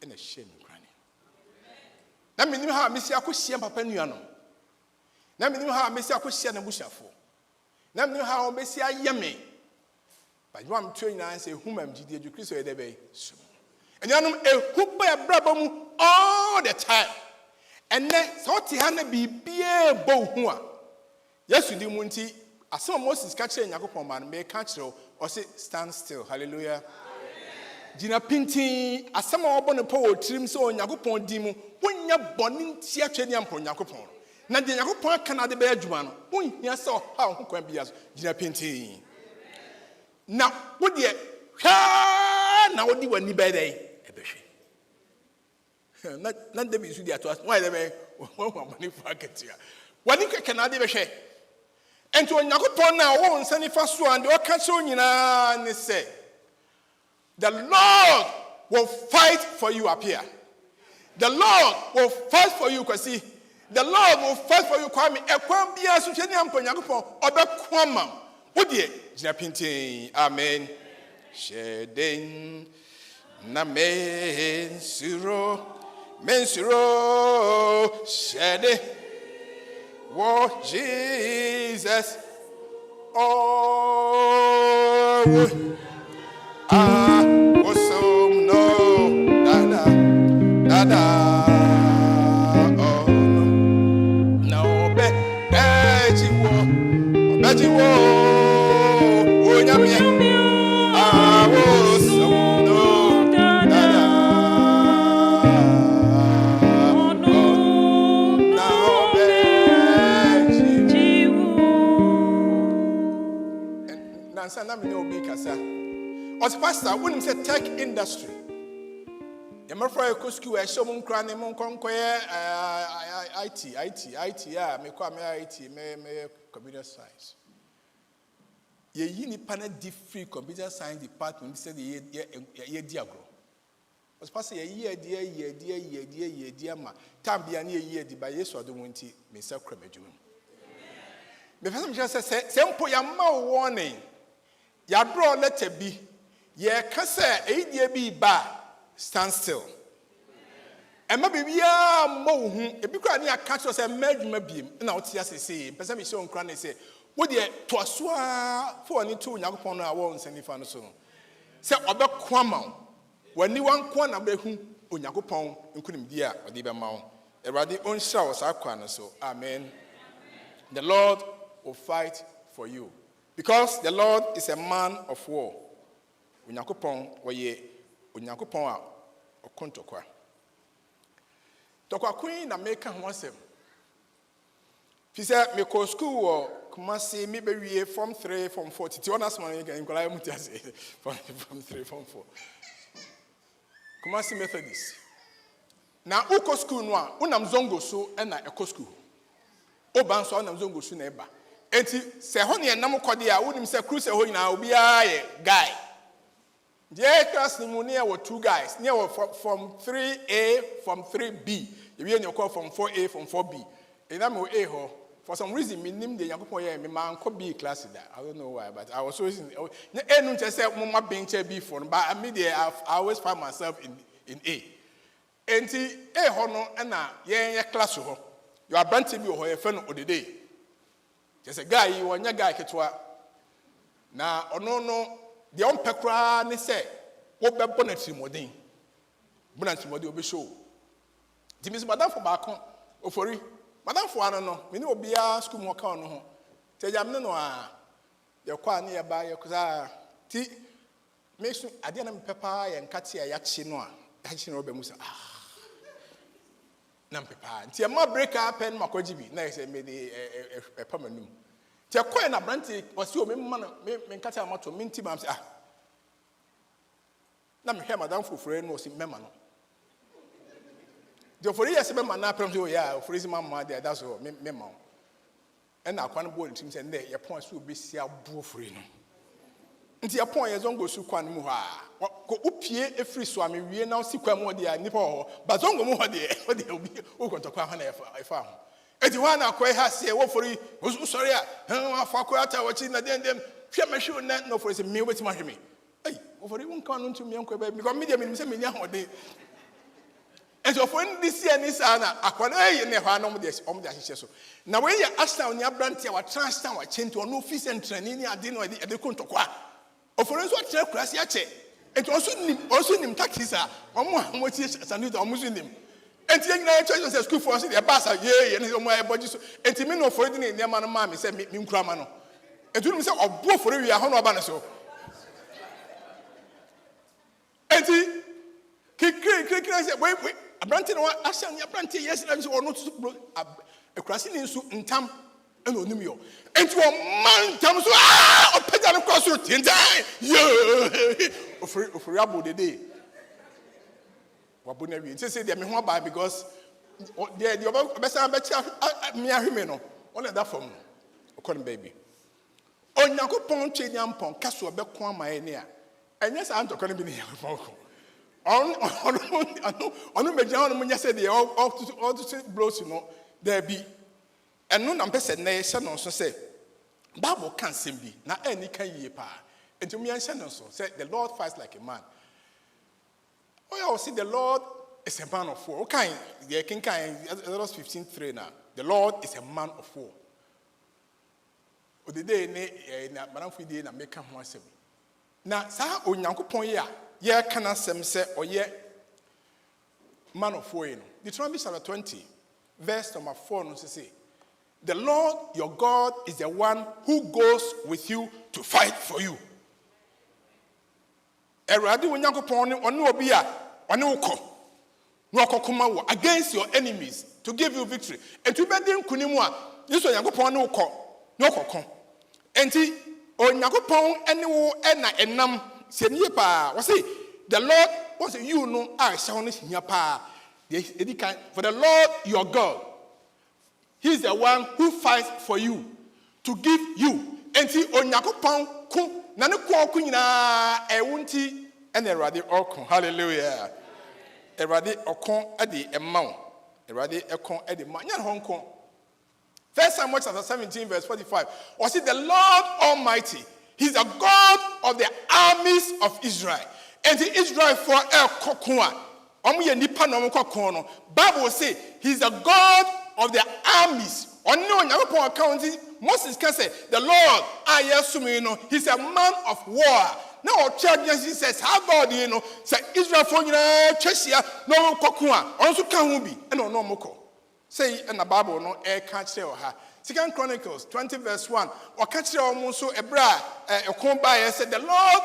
na hye me krane na me nim ha mesi akohia papa nuano na me nim ha mesi akohia na bushafo na me nim ha o mesi ayeme but you am train na say humam gidi edu Kristo e debe so enyanum ehu ba braba mu all the time enne so ti ha na bibie bo hu a Yesu di mu nti asem Moses ka kire Yakobon man me ka kire o say stand still hallelujah Jina pinti asem obo ne po otrim so Yakobon di mu wonya boni nti atwe ne ampo Yakobon na de Yakobon aka na de be adwuma no wonhia so ha ho kwan bia so jina pinti na wodi na wodi wani be dey ebehwe na de bi su di ato why dey be won mani fa ketia wani keke na de behwe enti Onyankopon na wo nsani fa so and o ka che onyina ne say the Lord will fight for you Appiah. The Lord will fight for you Kwasi. The Lord will fight for you Kwame. Ekwan bia so twani ampo Onyankopon obekwa ma wodi jina pintin amen shedin na mensuro shede wo Jesus oh awesome no dada oh no be ejiwo onyame awesome no dada oh no be nansa na me no be kasa os pastor when say tech industry Yamafra ko school e show mun kra ne mun konkoye IT ya me kwa me IT me computer science ye yini pana free computer science department said ye diagro os pass ye ma tam bia ne ye di ba yesu adom nti me sa kra madwum me fasa me say mpo ya ma warning ya draw letter bi ye ka say e bi ba stand still. Emma bibia mo hu ebi kra ne aka cho say madwuma biem na wo tia sese pese me show nkra ne say wo de to so a for ni to Yakobon na wo nsanifa no so say obekwa ma wani wanko na behu Yakobon nkunim di a odi be ma wo Erade onhira wo sa kwa no so amen. The Lord will fight for you because the Lord is a man of war. Yakobon wo ye Yakobon a okontokwa tokwa queen na make ho asem fi say me ko school wo Kumasi me be wie form 3 form 4 titi ona asman in kola muti ase form 3 form 4 Kumasi Methodist na uko school no a unam zongo so na eko school oban so unam zongo so na eba enti se ho ne nam kode a unim se cruise ho nyina obi a ye guy the class ni near were 2 guys near from 3A from 3B you hear call from 4A from 4B and I'm A ho for some reason me name the Yakobon here me man ko B class that I don't know why but I was so enu just say mama bench B for but I mean I always find myself in A enti A ho no na ye class ho you are branch bi ho ye fe no odede just a guy you want guy ketwa na ono no the ompekra ne say wo be bonatri modin obe show dimis madam for back ofori madam for ano no me ne obia school mo ka no ho te jam ne no a ye kwa ne ye ba ye kuza ti me su ade na me pepa ye nkate ya chi no a ya chi no obe musa na pepa ti e ma break up pen makoji bi na ye say me de pepa manum ti e kwa na branti wasi o me man me nkate amato me nti bam say na me hwe madam foforo no si mema no the for years mema na pram say oh yeah for is mama there that's all mema and I can't board him saying, there, your points will be see a buffering. Nti ya pon ye zongo su kwan mu ha ko upie efri so ame wie na si kwan mu de a nipa ho ba zongo mu ho de o de obi o konto kwa na efa ho eti wa na ko ha se wo fori o sorry a afa ko ata wo chi na dem hwe me hwe na no fori se me weti ma hwe me ei wo fori won kan no ntu me nko ba because media me se me nya ho de eti ofo ndi si ani sa na akwa na ei ne ho anom de ahyehyɛ so na we ye Arsenal ni abranti a wa transfer wa chento no office entrani ni ade no de konto kwa oforenso atre kurasi ache enti also nim taxis a omo amoti sanudo omo so nim enti nyina church say school for us the bus ye ne omo e boji so enti me no ofori di ne ma no ma me say me nkura ma no enti nim say obo ofori wi ahono oba ne so enti kikiri say wait abranti no asha ni abranti yes na so ono to kurasi ni nsu ntam and onim yo enti o man tam so o peda no cross road tintan yo ofori abodede wabona wi enti say dey me ho ba because dey obesa becha me ahweme no on that form okon baby onyankopon twe nyampon kaso obeko amaye ne a enye sa antokon bi ne yampon ko on meja on munya say dey all to blows no there be and no na mpese na ye no so say Bible can be na any kan yie pa enti me yan no so say the Lord fights like a man. Oh, I see the Lord is a man of war. Okay, the king kan Exodus 15:3 now. The Lord is a man of war. O the day na manamfu dey na make ho asem. Na sa onyankopon ye kan asem say oye man of war no. Deuteronomy chapter 20 verse number 4 no say the Lord your God is the one who goes with you to fight for you. Eradi onyankopon oni obi a oni woko. No akokoma wo against your enemies to give you victory. Enti be di nkunimu a Yesu onyankopon ni woko. No kokon. Enti onyankopon ene wo na enam se nie pa. We say the Lord was you know I shall not hear pa. For the Lord your God, He is the one who fights for you to give you. Enti onyankopon ku na ne ku nyina ewunti ene erade okon. Hallelujah. Erade okon ade emma. Erade ekon ade ma. Nya honkon. 1 Samuel chapter 17 verse 45. Or see the Lord Almighty, He's the God of the armies of Israel. And the Israel for el kokon. Omo ye nipa no kokon no. Bible say He's the God of the armies. On no Nyankopon account Moses can say the Lord ayesumi no he's a man of war. Now church says how God you know say Israel for nyina twehia no kokon a onso ka ho bi e no moko. Say in the Bible no e ka kire ha. 2 Chronicles 20 verse 1 o ka kire o mo so ebra ekon ba ye said the Lord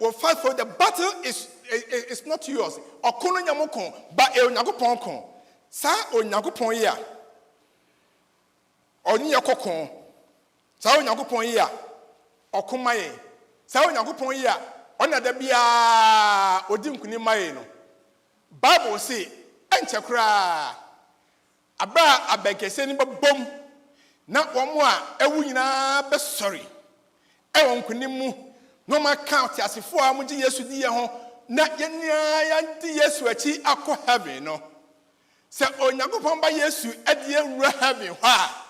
will fight for the battle is not yours. Okono nyamokon ba e Nyankopon kon. Sa onyankopon yi a oni yakokon sa onyankopon yi a okomaye sa onyankopon yi a ona da bia odi nkuni maye no Bible say enchekra abra abekese ni bobom na omo a ewu nyina be sorry e won nkuni mu no ma count asefo a mo gi Yesu di ye ho na yenia yanti Yesu achi akọ heaven no se onyankopon ba Yesu adie wura heaven ha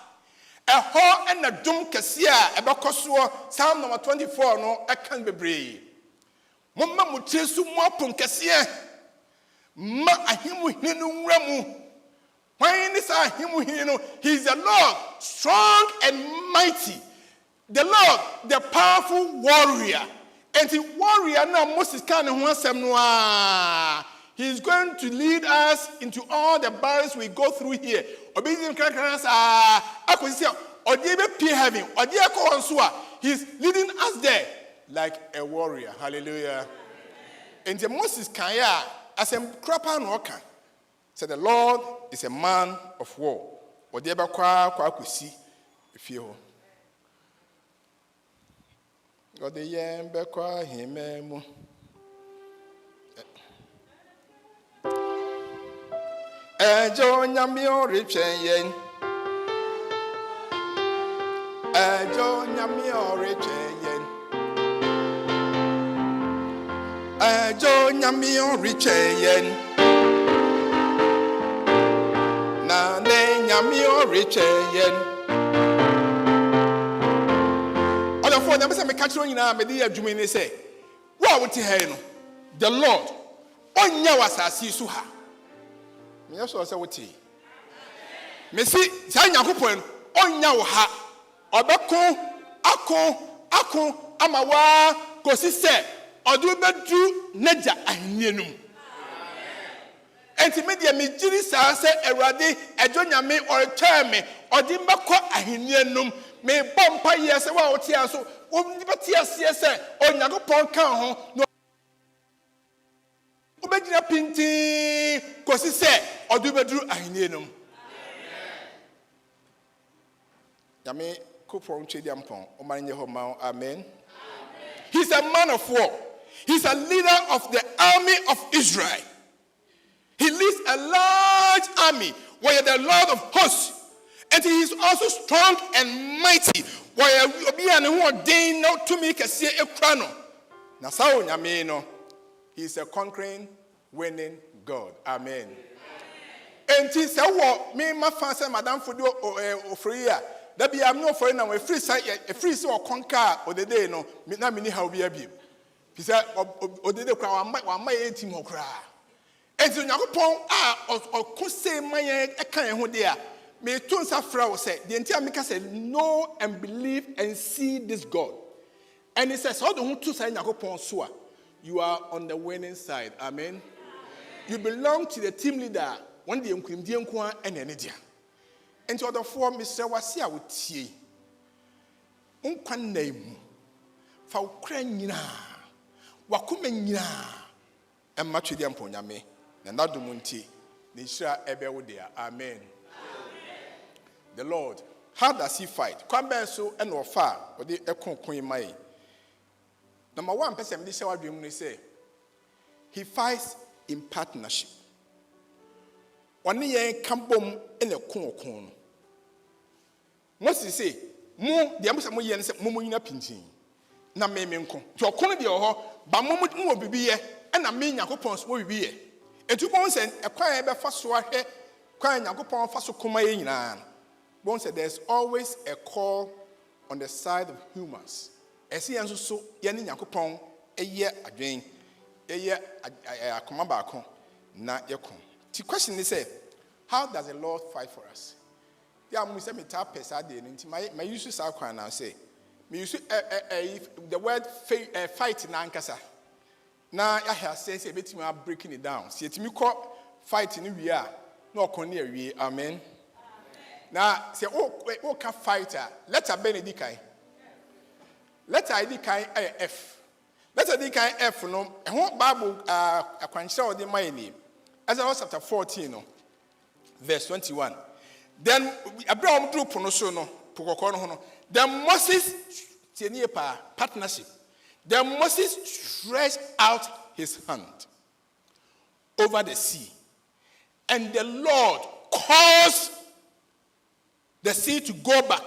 eho ena dum kese a ebekoso Psalm number 24 no ekan bebre momma mutresu mu apon kese ma ahimu hinu wura mu when this ahimu hinu he is the Lord strong and mighty, the Lord the powerful warrior. And the warrior now Moses can ho asem no he is going to lead us into all the battles we go through here. Obedient characters akwisi odi be pie heaven odi ekọ nso a he is leading us there like a warrior. Hallelujah. And the Moses kan ya asem krapa no oka said the Lord is a man of war. Odi be kwa akwisi efie ho. God the yem be kwa himemu. Ejo nyamio richen yen. Ejo nyami oricheyen. Ejo nyami oricheyen. Na ne nyami oricheyen. Oda for nyame se me catch you nyina me dey adwuma ni say. Wa wote ha no. The Lord onya wasasi so ha. Me so say wote. Me si sa Yakobon onya wo ha. Obeko ako amawa kosi se odu bedu naja ahinienum. Enti me dia me giri sa se Awurade ejo nyame oretwa me odi mbekọ ahinienum me bompa ye se wa wote aso obi beti ase se Onyankopɔn kan ho no obegyina pinti kosi se odu bedu ahinienum. Yame kupon chediampon omanye ho amen. He's a man of war. He's a leader of the army of Israel. He leads a large army where the Lord of hosts, and he is also strong and mighty. Where obi ane who ordained not to make a say a crown. Na sao nyame no, he is a conquering, winning God. Amen. And he said, "What me ma fancy Madame Fudio Ofria." That be I'm not for now a free or conquer or the day no na mini how be abi. He said o de kwa wa ma team okra. Enti Onyankopon or ko say man e kan ho de a me to nsa fra wo say the entire make say know and believe and see this God. And he says how the hu to say Onyankopon so a you are on the winning side. Amen. You belong to the team leader one day nkwimdie nko an ene dia. And to other four, Mr. Wasia would see. Unquan name for Ukraine, Wakumen, and much of the Amponame, and not the Munti, Nisha Ebewudia. Amen. The Lord, how does he fight? Come so and or far, or the Echo Queen May. Number one person, this is what we say. He fights in partnership. One year come boom in a corn. Moses say, "Mo, the amusa mo yen se mo nyina pintin. Na me nko. To kono de ho, ba mo mo bibiye, e na me Yakobon so bibiye. Etu bon se e kwan e be fa so ahwe, kwan Yakobon fa so koma ye nyina. Bon se there's always a call on the side of humans. Ese yen so ye ne Yakobon eye adwen, eye akoma ba ko na ye ko. The question is, how does the Lord fight for us? Yeah, I'm say me tap pesade. My use is now say. Me use the word fight na ankasa. Na I have say bit me breaking it down. See it me call fight in we are no konne we. Amen. Now say oh can fighter. Letter benedikai. Letter idikai F. Letter idikai F no. E ho Bible akwanhyɛ ode my name. Isaiah chapter 14, no, verse 21. Then Abraham drew pronoso no, no. Then Moses partnership. Then Moses stretched out his hand over the sea, and the Lord caused the sea to go back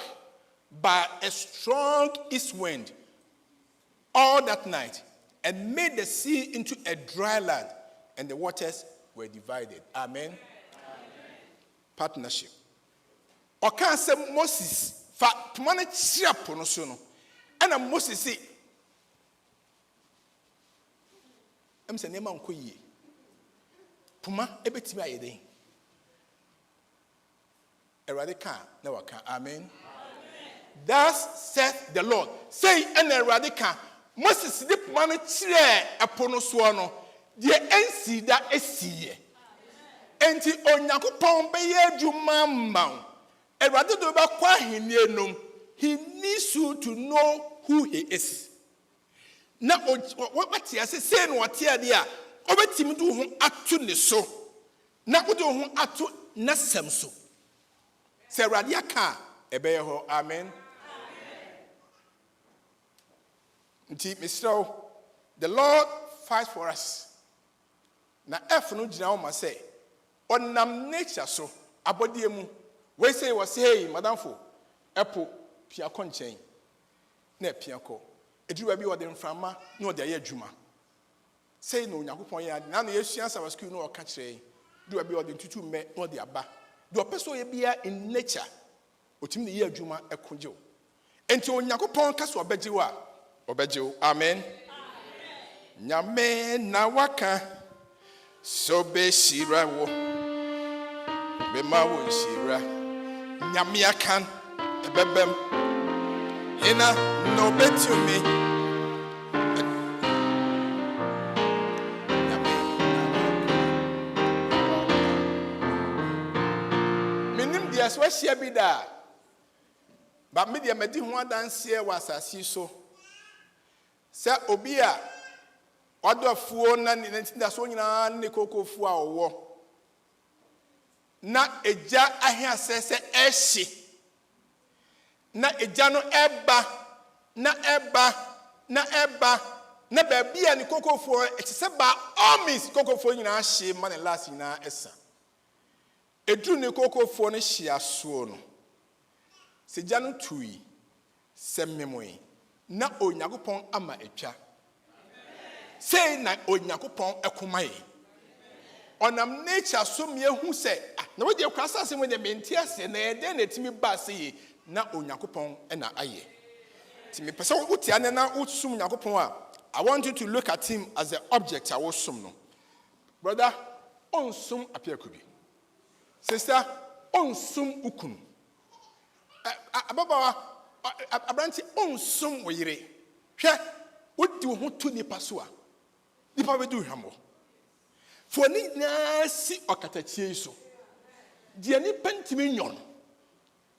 by a strong east wind all that night, and made the sea into a dry land, and the waters were divided. Amen. Partnership. Oka say Moses fa tumane chia pono so no. And Moses say em se nema nko yie. Puma ebetimi ayeden. Erade kan na waka. Amen. Thus saith the Lord. Say en erade kan Moses di puma chia apono so no. Die ensi da esiye. Enti Onyankopɔn bɛyɛ adwuma ma. Awurade do ba kwa hinienum. He needs you to know who he is. Na what say no watia dia. Obetimi do ho ato ne so. Na wode ho ato nasɛm so. Sɛ Awurade aka ɛbɛyɛ hɔ. Amen. Nti Mr. The Lord fights for us. Na F no gina o ma say onam nature so abodie mu we say was hey madam fo epo pia kɔ nkyɛn na pia kɔ eduru bi wɔde mframa na wɔde ayɛ adwuma sei na onyankopɔn yɛ ade na yɛsua Sabbath school na ɔka kyerɛ duru bi wɔde ntutu mmɛ na wɔde aba de ɔpɛ so yɛ bia in nature otimi ne yɛ adwuma ɛkogyew enti onyankopɔn ka so ɔbɛgyew a ɔbɛgyew amen nyame na waka so be shira wo be ma wo shira nyame akan ebebem ina no betumi minim dia so ahia bi da ba me dia medi ho adanse wa asase so se obi a Odofuo na nintinda so nyina ne kokofu a owo na eja ahia sese ehye na eja no eba na ba bia ne kokofu etise ba omis kokofu nyina hye ma ne last nyina esa edru ne kokofu no hye aso no seja no tui semmemoi na onyagopon ama etwa say na onyankopɔn ɛkomae ɔnam nature so mehu sɛ na wode akrasa se wode mente ase na ɛdɛ na timi ba se na onyankopɔn ɛna ayɛ timi pɛ sɛ wotia ne na wosum nyankopɔn a I want you to look at him as the object a wosum no brother onsum Appiah Kubi sister onsum ukunu ababawa abranti onsum woyire hwɛ wodi wo ho to nipa so a nipa be do hwamo for ni na si okatachie so de ni pentimi nyon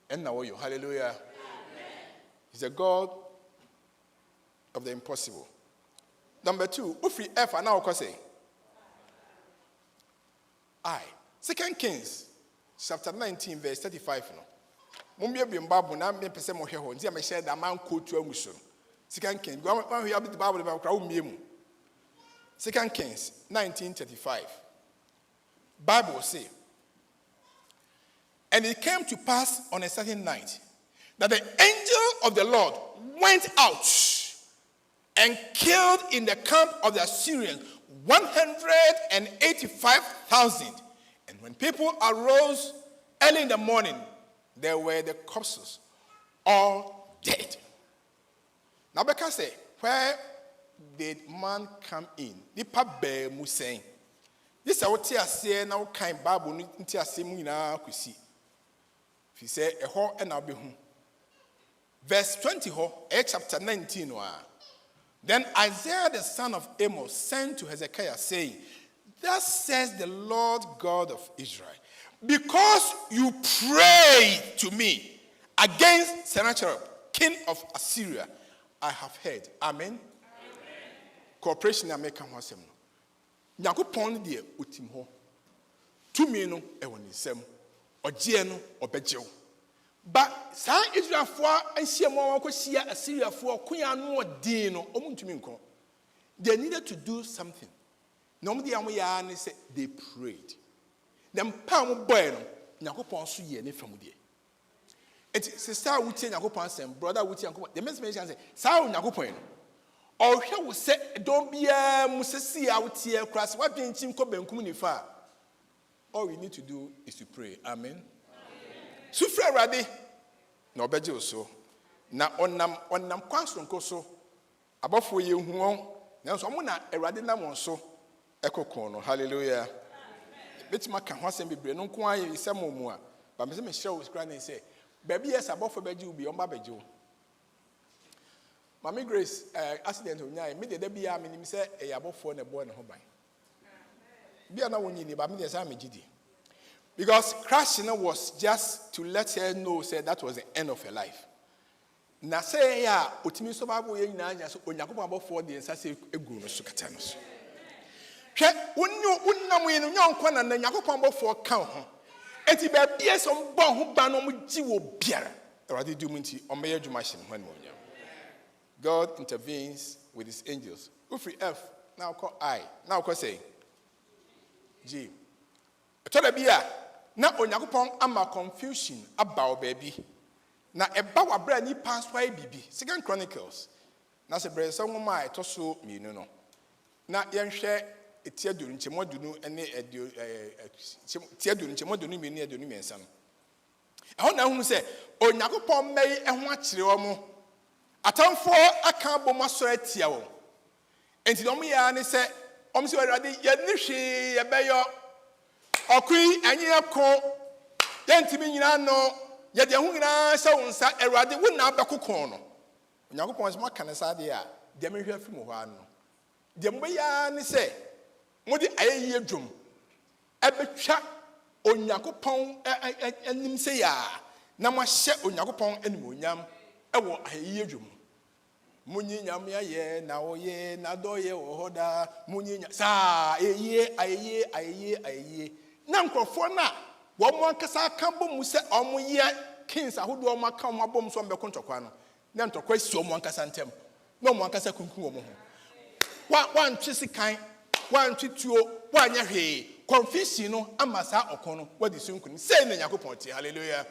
and na wo yo hallelujah he's a God of the impossible. Number 2 ufri f ana wo say I 2 Kings chapter 19 verse 35 no mumbie bi mbabu na me pese mo hwe ho ntia me share da man kotu amuso 2 Kings go man hwe abi the Bible ba kra wo miemu 2 Kings 19:35 Bible say, and it came to pass on a certain night that the angel of the Lord went out and killed in the camp of the Assyrians 185,000. And when people arose early in the morning, there were the corpses all dead. Now because say, where did man come in? Nipa be mu saying. This is what I say now kind Bible nti asem nyina kwesi. Fi say eho e na be hu. Verse 20 chapter 19 Then Isaiah the son of Amos sent to Hezekiah saying, thus says the Lord God of Israel, because you prayed to me against Sennacherib, king of Assyria, I have heard. Amen. Cooperation American wasem no. Nyankopon de otim ho. Tumi no e woni nsem. Ogie no obegyew. Ba sa Israelfo anhia mo wakohia Assyriafo koya no odin no omuntumi nko. They needed to do something. No mo de amoya ne say they prayed. Them pa mo boy no Nyankopon so ye ne fam de. Enti sister wutie Nyankopon asem, brother wutie Nyankopon. The message say sa Nyankopon no or here we say, don't be a musesi out here, cross what being chinko benkum nifa. All we need to do is to pray. Amen. Sufra ready. No bejo so. Na onam kwason koso. Abofo ye hu na so mo na erade na mo so ekokon no. Hallelujah. Betima ka ho asem bebre no nko aye isem mu a. Ba me se me share with grand say, baby yes abofo beji ubi on ba bejo. Mami Grace, accident on yai, me de bia minim say a yabofo na boy na ho ban. Bia na woni ni ba me de say me gidi. Because crashing was just to let her know say that was the end of her life. Na say ya otimi so babo ye nyina anya so onyakopo abofo de nsa say egu no so kata no so. Hwe wonnam ye no nyankwa na nyakopo abofo ka ho. Enti ba bia so mbo ho ba no mo gi wo biara. Awade du munti o me adwuma hye ho na mo. God intervenes with his angels. Ufri F, now call I. Now call say G. Tell bia na Onyankopon ama confusion about baby. na eba wa bra ni pastor bibi. Second Chronicles. Na se bre so nwoma eto so mienu no. Na yenhwe etia duru nchemo dunu ene etia duru nchemo dunu mienu edunu miensa no. Ehon na hu se Onyankopɔn mɛyi ɛho akyere wɔn. Atamfo aka bom asɔre atia wɔn. Enti dɔm ya ne sɛ ɔm sɛ Awurade yɛ ne hwee yɛbɛyɔ. Ɔkui anyi ɛko. Yɛntimi nyina no yɛde ho nyina sɛ wo nsa Awurade wo na abɛkokon no. Onyankopɔn sɛ maka ne saa de a deɛ mehwɛ afi mu hɔ ano. Deɛ mbɛya ne sɛ mode ayɛyi adwom ɛbɛtwa Onyankopɔn anim sɛ ya na mahyɛ Onyankopɔn animonyam ɛwɔ ayɛyi adwom. Munyi nyame ayɛ na oyɛ na dɔyɛ wɔ hɔ da munyi saa ayɛyi na nkrɔfoɔ na wɔn ankasa ka bɔ mu sɛ ɔmo yɛ kings ahodoɔ ɔmo aka ɔmo abɔ mu so ɔmo bɛko ntɔkwa no na ntɔkwa si ɔmo ankasa ntɛm na ɔmo ankasa kunkun ɔmo ho wantwe sikan wantwe tuo wanyɛ hwee confusion no ama saa ɔko no wɔde so nkuni sɛ na Nyankopɔn te hallelujah.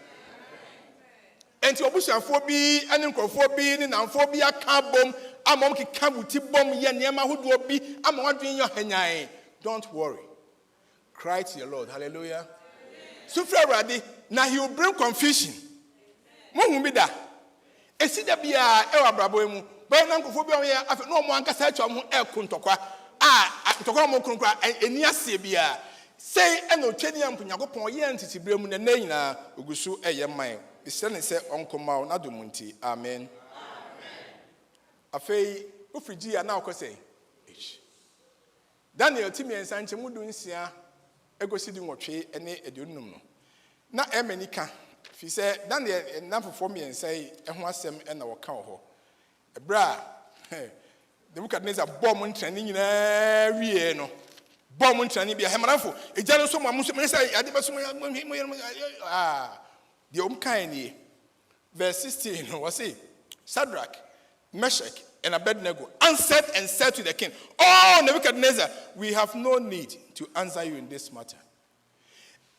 Enti obusuafoɔ bi ane nkrɔfoɔ bi ne namfoɔ bi aka bom ama ɔmo keka buti bom yɛ nneɛma ahodoɔ bi ama wadwen yɛ ɔhanyan. Don't worry, cry to your Lord, hallelujah. So for Awurade na he will bring confusion. Mo hu bi da esi da bia e wa brabo mu ba na nkofo bi ɔyɛ afa no mo ankasa atwa mo ɛko ntɔkwa ntɔkwa mo kronkra eni ase bia sei ɛna otwani ampo Nyankopɔn yɛ ntitibre mu na nyina ogusu ɛyɛ man isɛ ne sɛ ɔnkɔma na do munti amen. Afei ofrigi ya na akɔsɛ Daniel timiensa nche mudu nsia egosi di nwotwe ene edunum no na emanika fi sɛ Daniel namfofo miensa yi ɛho asɛm ɛna wɔka wɔ hɔ ebra Nebukadnezar bom ntrani nyina wie no bom ntrani bia hemanafo egya no so mo amuso sɛ ade bɛso mo de omkan ni verse 16 no was Shadrach, Meshach and Abednego answered and said to the king, "Oh, Nebuchadnezzar, we have no need to answer you in this matter.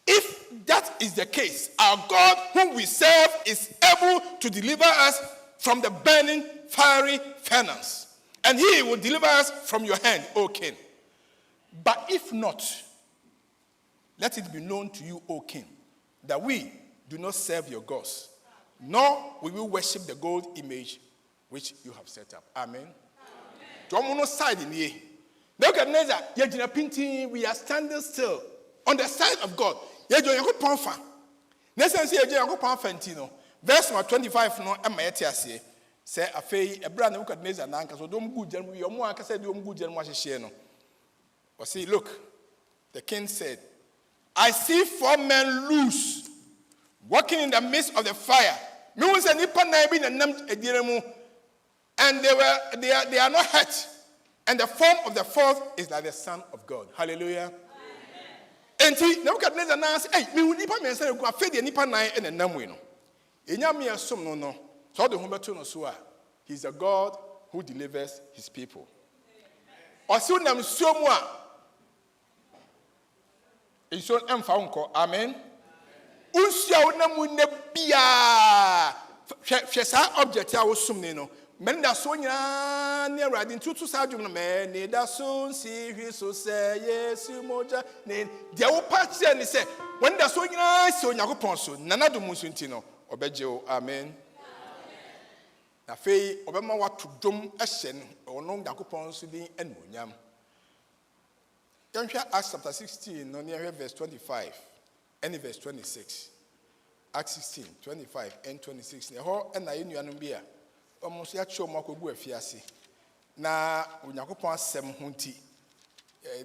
If that is the case, our God whom we serve is able to deliver us from the burning fiery furnace, and he will deliver us from your hand, O king. But if not, let it be known to you, O king, that we do not serve your gods, nor will we worship the gold image which you have set up." Amen. Amen. Side in here. Nebuchadnezzar, we are standing still on the side of God. Verse 25 no say afei ebra Nebuchadnezzar na anka so dom gu jam we omo anka say dom gu jam ahye no. Or see, look, the king said, "I see 4 men loose walking in the midst of the fire. And they are not hurt. And the form of the fourth is like the Son of God." Hallelujah. And see, Nebuchadnezzar now says, "Hey, me nipa me say go afedi nipa nan e nenam we no. Enya me asom no. So the humbeto no so a. He's a God who delivers his people." Osi nam suo mu a. Iso emfa unko. Amen. Unsia wonamu ne bia hwe sa object a wosum ne no men da so nyina ne Awurade ntutu sa adwum no men ne da so nsi hwe so se Yesu moja ne de wo pa che ne se when da so nyina se Onyankopɔn so nanado mu so nti no obegye o. Amen. Na fei obema wato dwom ehye no ono Onyankopɔn so din enonyam. Yɛnhwɛ Acts chapter 16 no ne verse 25 and verse 26. Acts 16, 25 and 26. Neho and I knew Anubia. Almost ya show Makobu Fiasi. Na Unyakopon Sem Hunti.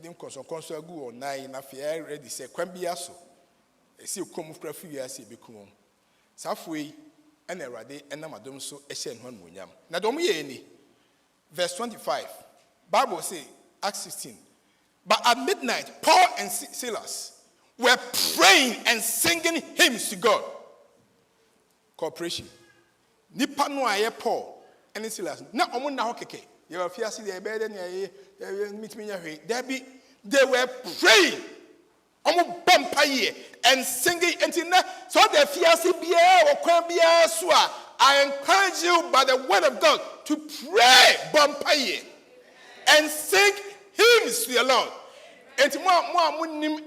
Didn't console go or nine affair ready say Quambiaso. A seal come of Crafiasi become. Safway and a rade and Namadom so a shen one munyam. Nadomi any. Verse 25. Bible say, Acts 16. But at midnight, Paul and Silas were praying and singing hymns to God. Cooperation. Nipa no aye Paul and Silas. Na omo na hokeke. You were fiasi the bed and meet me. They were praying Omo bompaye and singing until so the fiasi bia or kwabia swa. I encourage you by the word of God to pray bompaye and sing hymns to the Lord. And more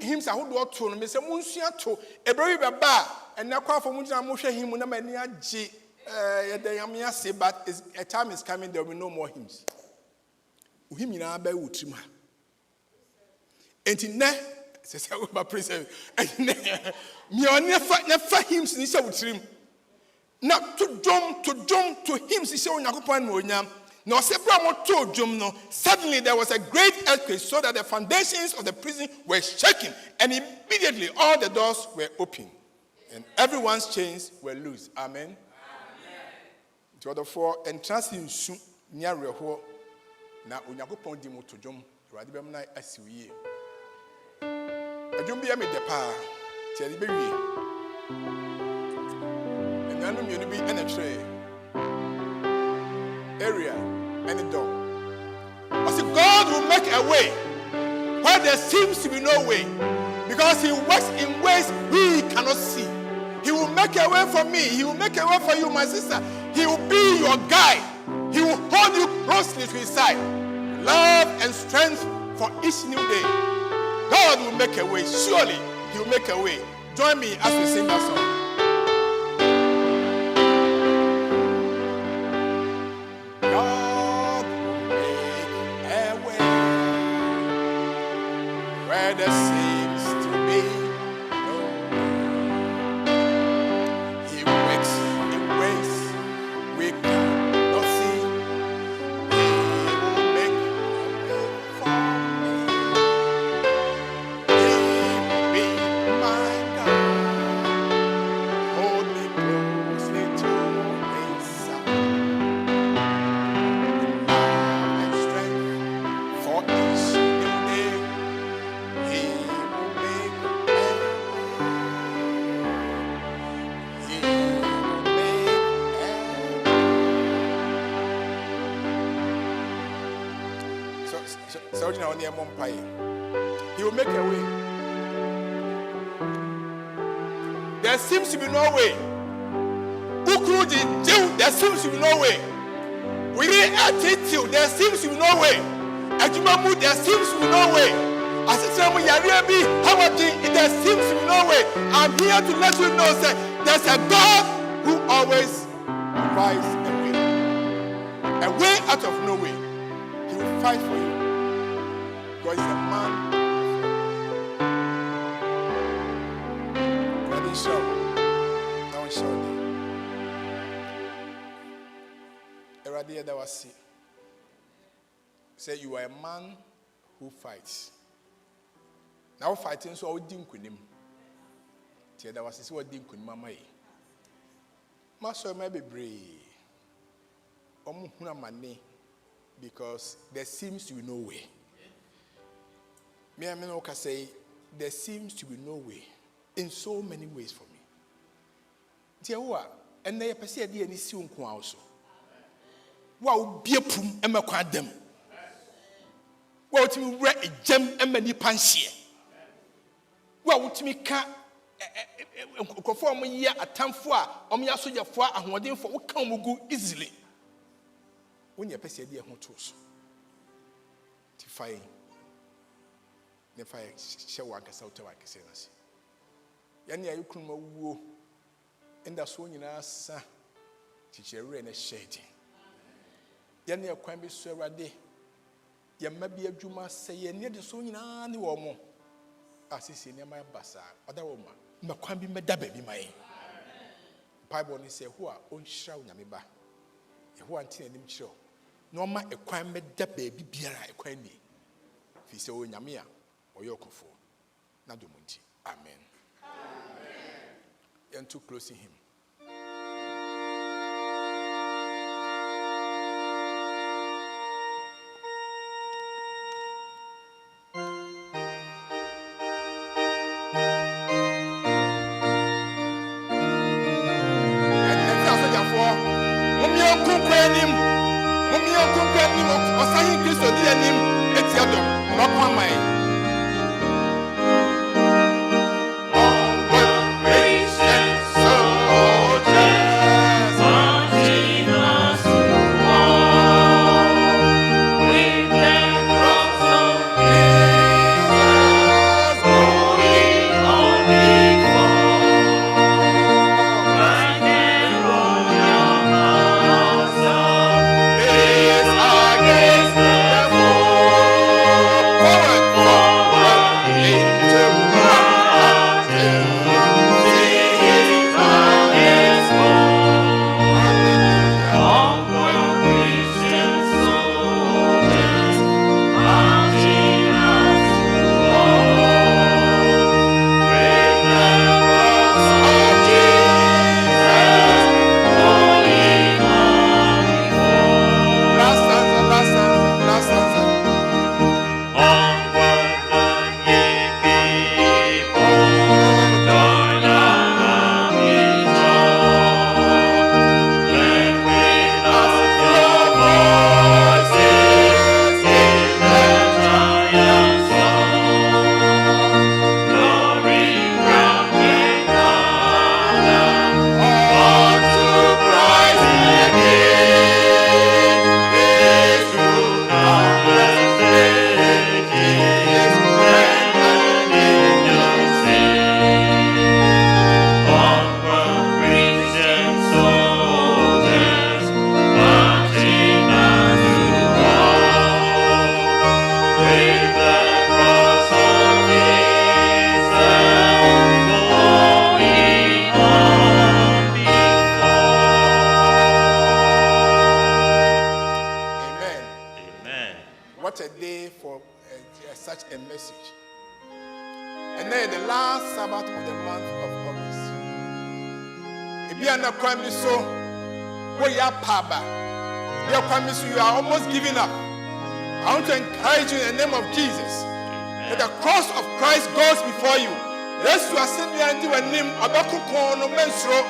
hymns I would walk to me say Munsia to a very baba and now call for Munja Musha him when I'm G. But a time is coming, there will be no more hymns. Him in our Utima. And in that, says my president, and never hymns in South. Not to jump to hymns, he said, no, suddenly there was a great earthquake so that the foundations of the prison were shaking, and immediately all the doors were open, and everyone's chains were loose. Amen. To the four and trust in soon near Reho. Now, when you go point him to jump, rather than I see you. I don't be a made the power, tell the baby. And I know you'll be in a tray area and a door. I said, God will make a way where there seems to be no way, because He works in ways we cannot see. He will make a way for me. He will make a way for you, my sister. He will be your guide. He will hold you closely to His side. Love and strength for each new day. God will make a way. Surely He will make a way. Join me as we sing that song. God will make a way where there seems to be no way. He works in ways we cannot see. He will make a way for me. He will be my God. Hold me closely to His side. With love and strength for each new day. He will make a way. He will make a way. So you know, near Mumbai, He will make a way. There seems to be no way. Ukuruji Jew, there seems to be no way. We need attitude, there seems to be no way. Ajumamu, there seems to be no way. Asisramu Yariabi, Hamadin, there seems to be no way. I'm here to let you know that there's a God who always provides a way out of no way. He will fight for you. God is a man. Ready, show. Don't show me. Eradia that was see. Say you are a man who fights. Now fighting so I would think with him. Tia that was see what think with mama. Master may be brave. Omuhuna money because there seems to be no way. Me and me can say there seems to be no way in so many ways for me. Tia what? And they perceive the any soon come also. Wow, be a pum and my quadam. Wow, to me, read a gem and many pansier. Wow, to me, can't conform a year at time for me, so your for and one day for what come will go easily. When you perceive the hotos to find the fire, shall work us out to like a sense. Yanya, you couldn't woo, and that's when you ask, teacher, rain a shady. Yanya, quite be so ready. Ya maybe a Juma say, near the soon and the woman. As he see near my bazaar, other woman, no can be made baby my. Bible is say, who are own shroud Yamiba. Who are telling him show. No man a crime made that baby beer a quaint me. If he say, oh, Yamia or Yoko for Nadumunti. Amen. And too close to him. What a day for such a message. And then the last Sabbath of the month of August. If you are not coming so, where you are paba, you are coming so you are almost giving up. I want to encourage you in the name of Jesus. That the cross of Christ goes before you. Yes, you are sending me into a name about no menstro.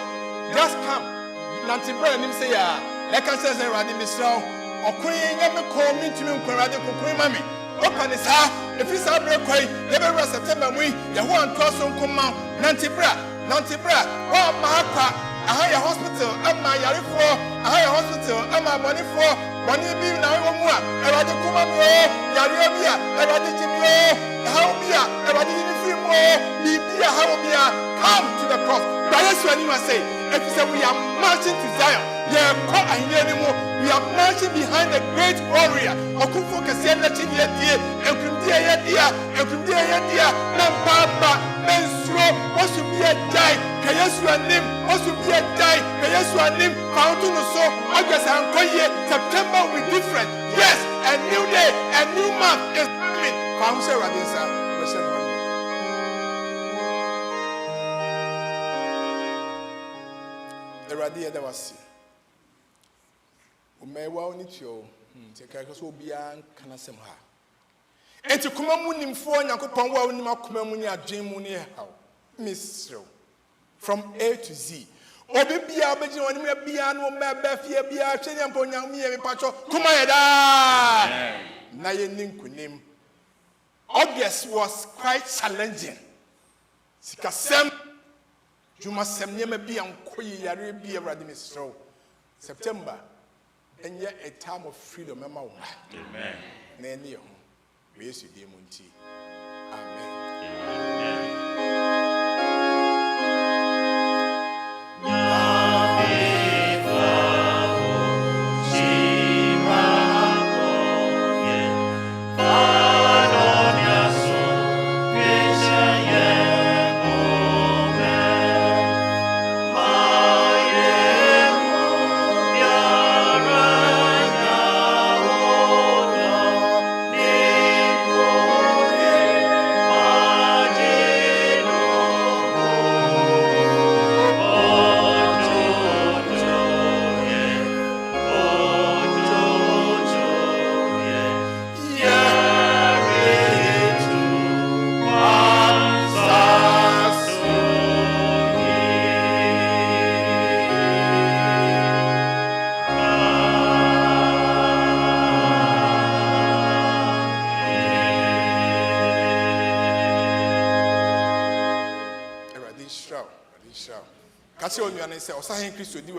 Just come. Nanti brother nim say ya. Like I said, Radi Misra. Okoye nyame call me to me Radi Kokoye mami. Open this ha. If it's a break way, never rest September we. Ya want to so come out. Nanti bra. Oh Mahaka. I hire hospital. I'm my yari for. I hire hospital. I'm my money for. Money be now one more. Radi Kumami. Yari Obia. Radi Jimmy. How be a Radi free more. Be a how be a. Come to the cross. But yes, when you say, if you say we are marching to Zion, we are marching behind the great warrior. Okufu Kasiana Chidia, and Kundia, Nampapa, Mensro, wants to be a die, Kayasu and Nim, wants to be a die, Kayasu and Nim, Fountain or so, August and Koye, September will be different. Yes, a new day, a new month is coming. Fountain Radisa, listen. Eradia da wasi. Umewa onitio, teka so bia kana sem ha. Enti kuma mu nimfo Nyankopon wa onim akoma mu ni adwen mu ni haw. Misro. From A to Z. Obi bia obegi onim bia no meba fie bia twenya mponyam ye me pacho kuma ye da. Na ye ninkunim. August was quite challenging. Sikasem Juma Semyama be on Koyi Yari be a Radimistro. September, and yet a time of freedom. Amen. Nanny, raise you, dear Munti. Amen. Kasi onu ane se osahen Kristo di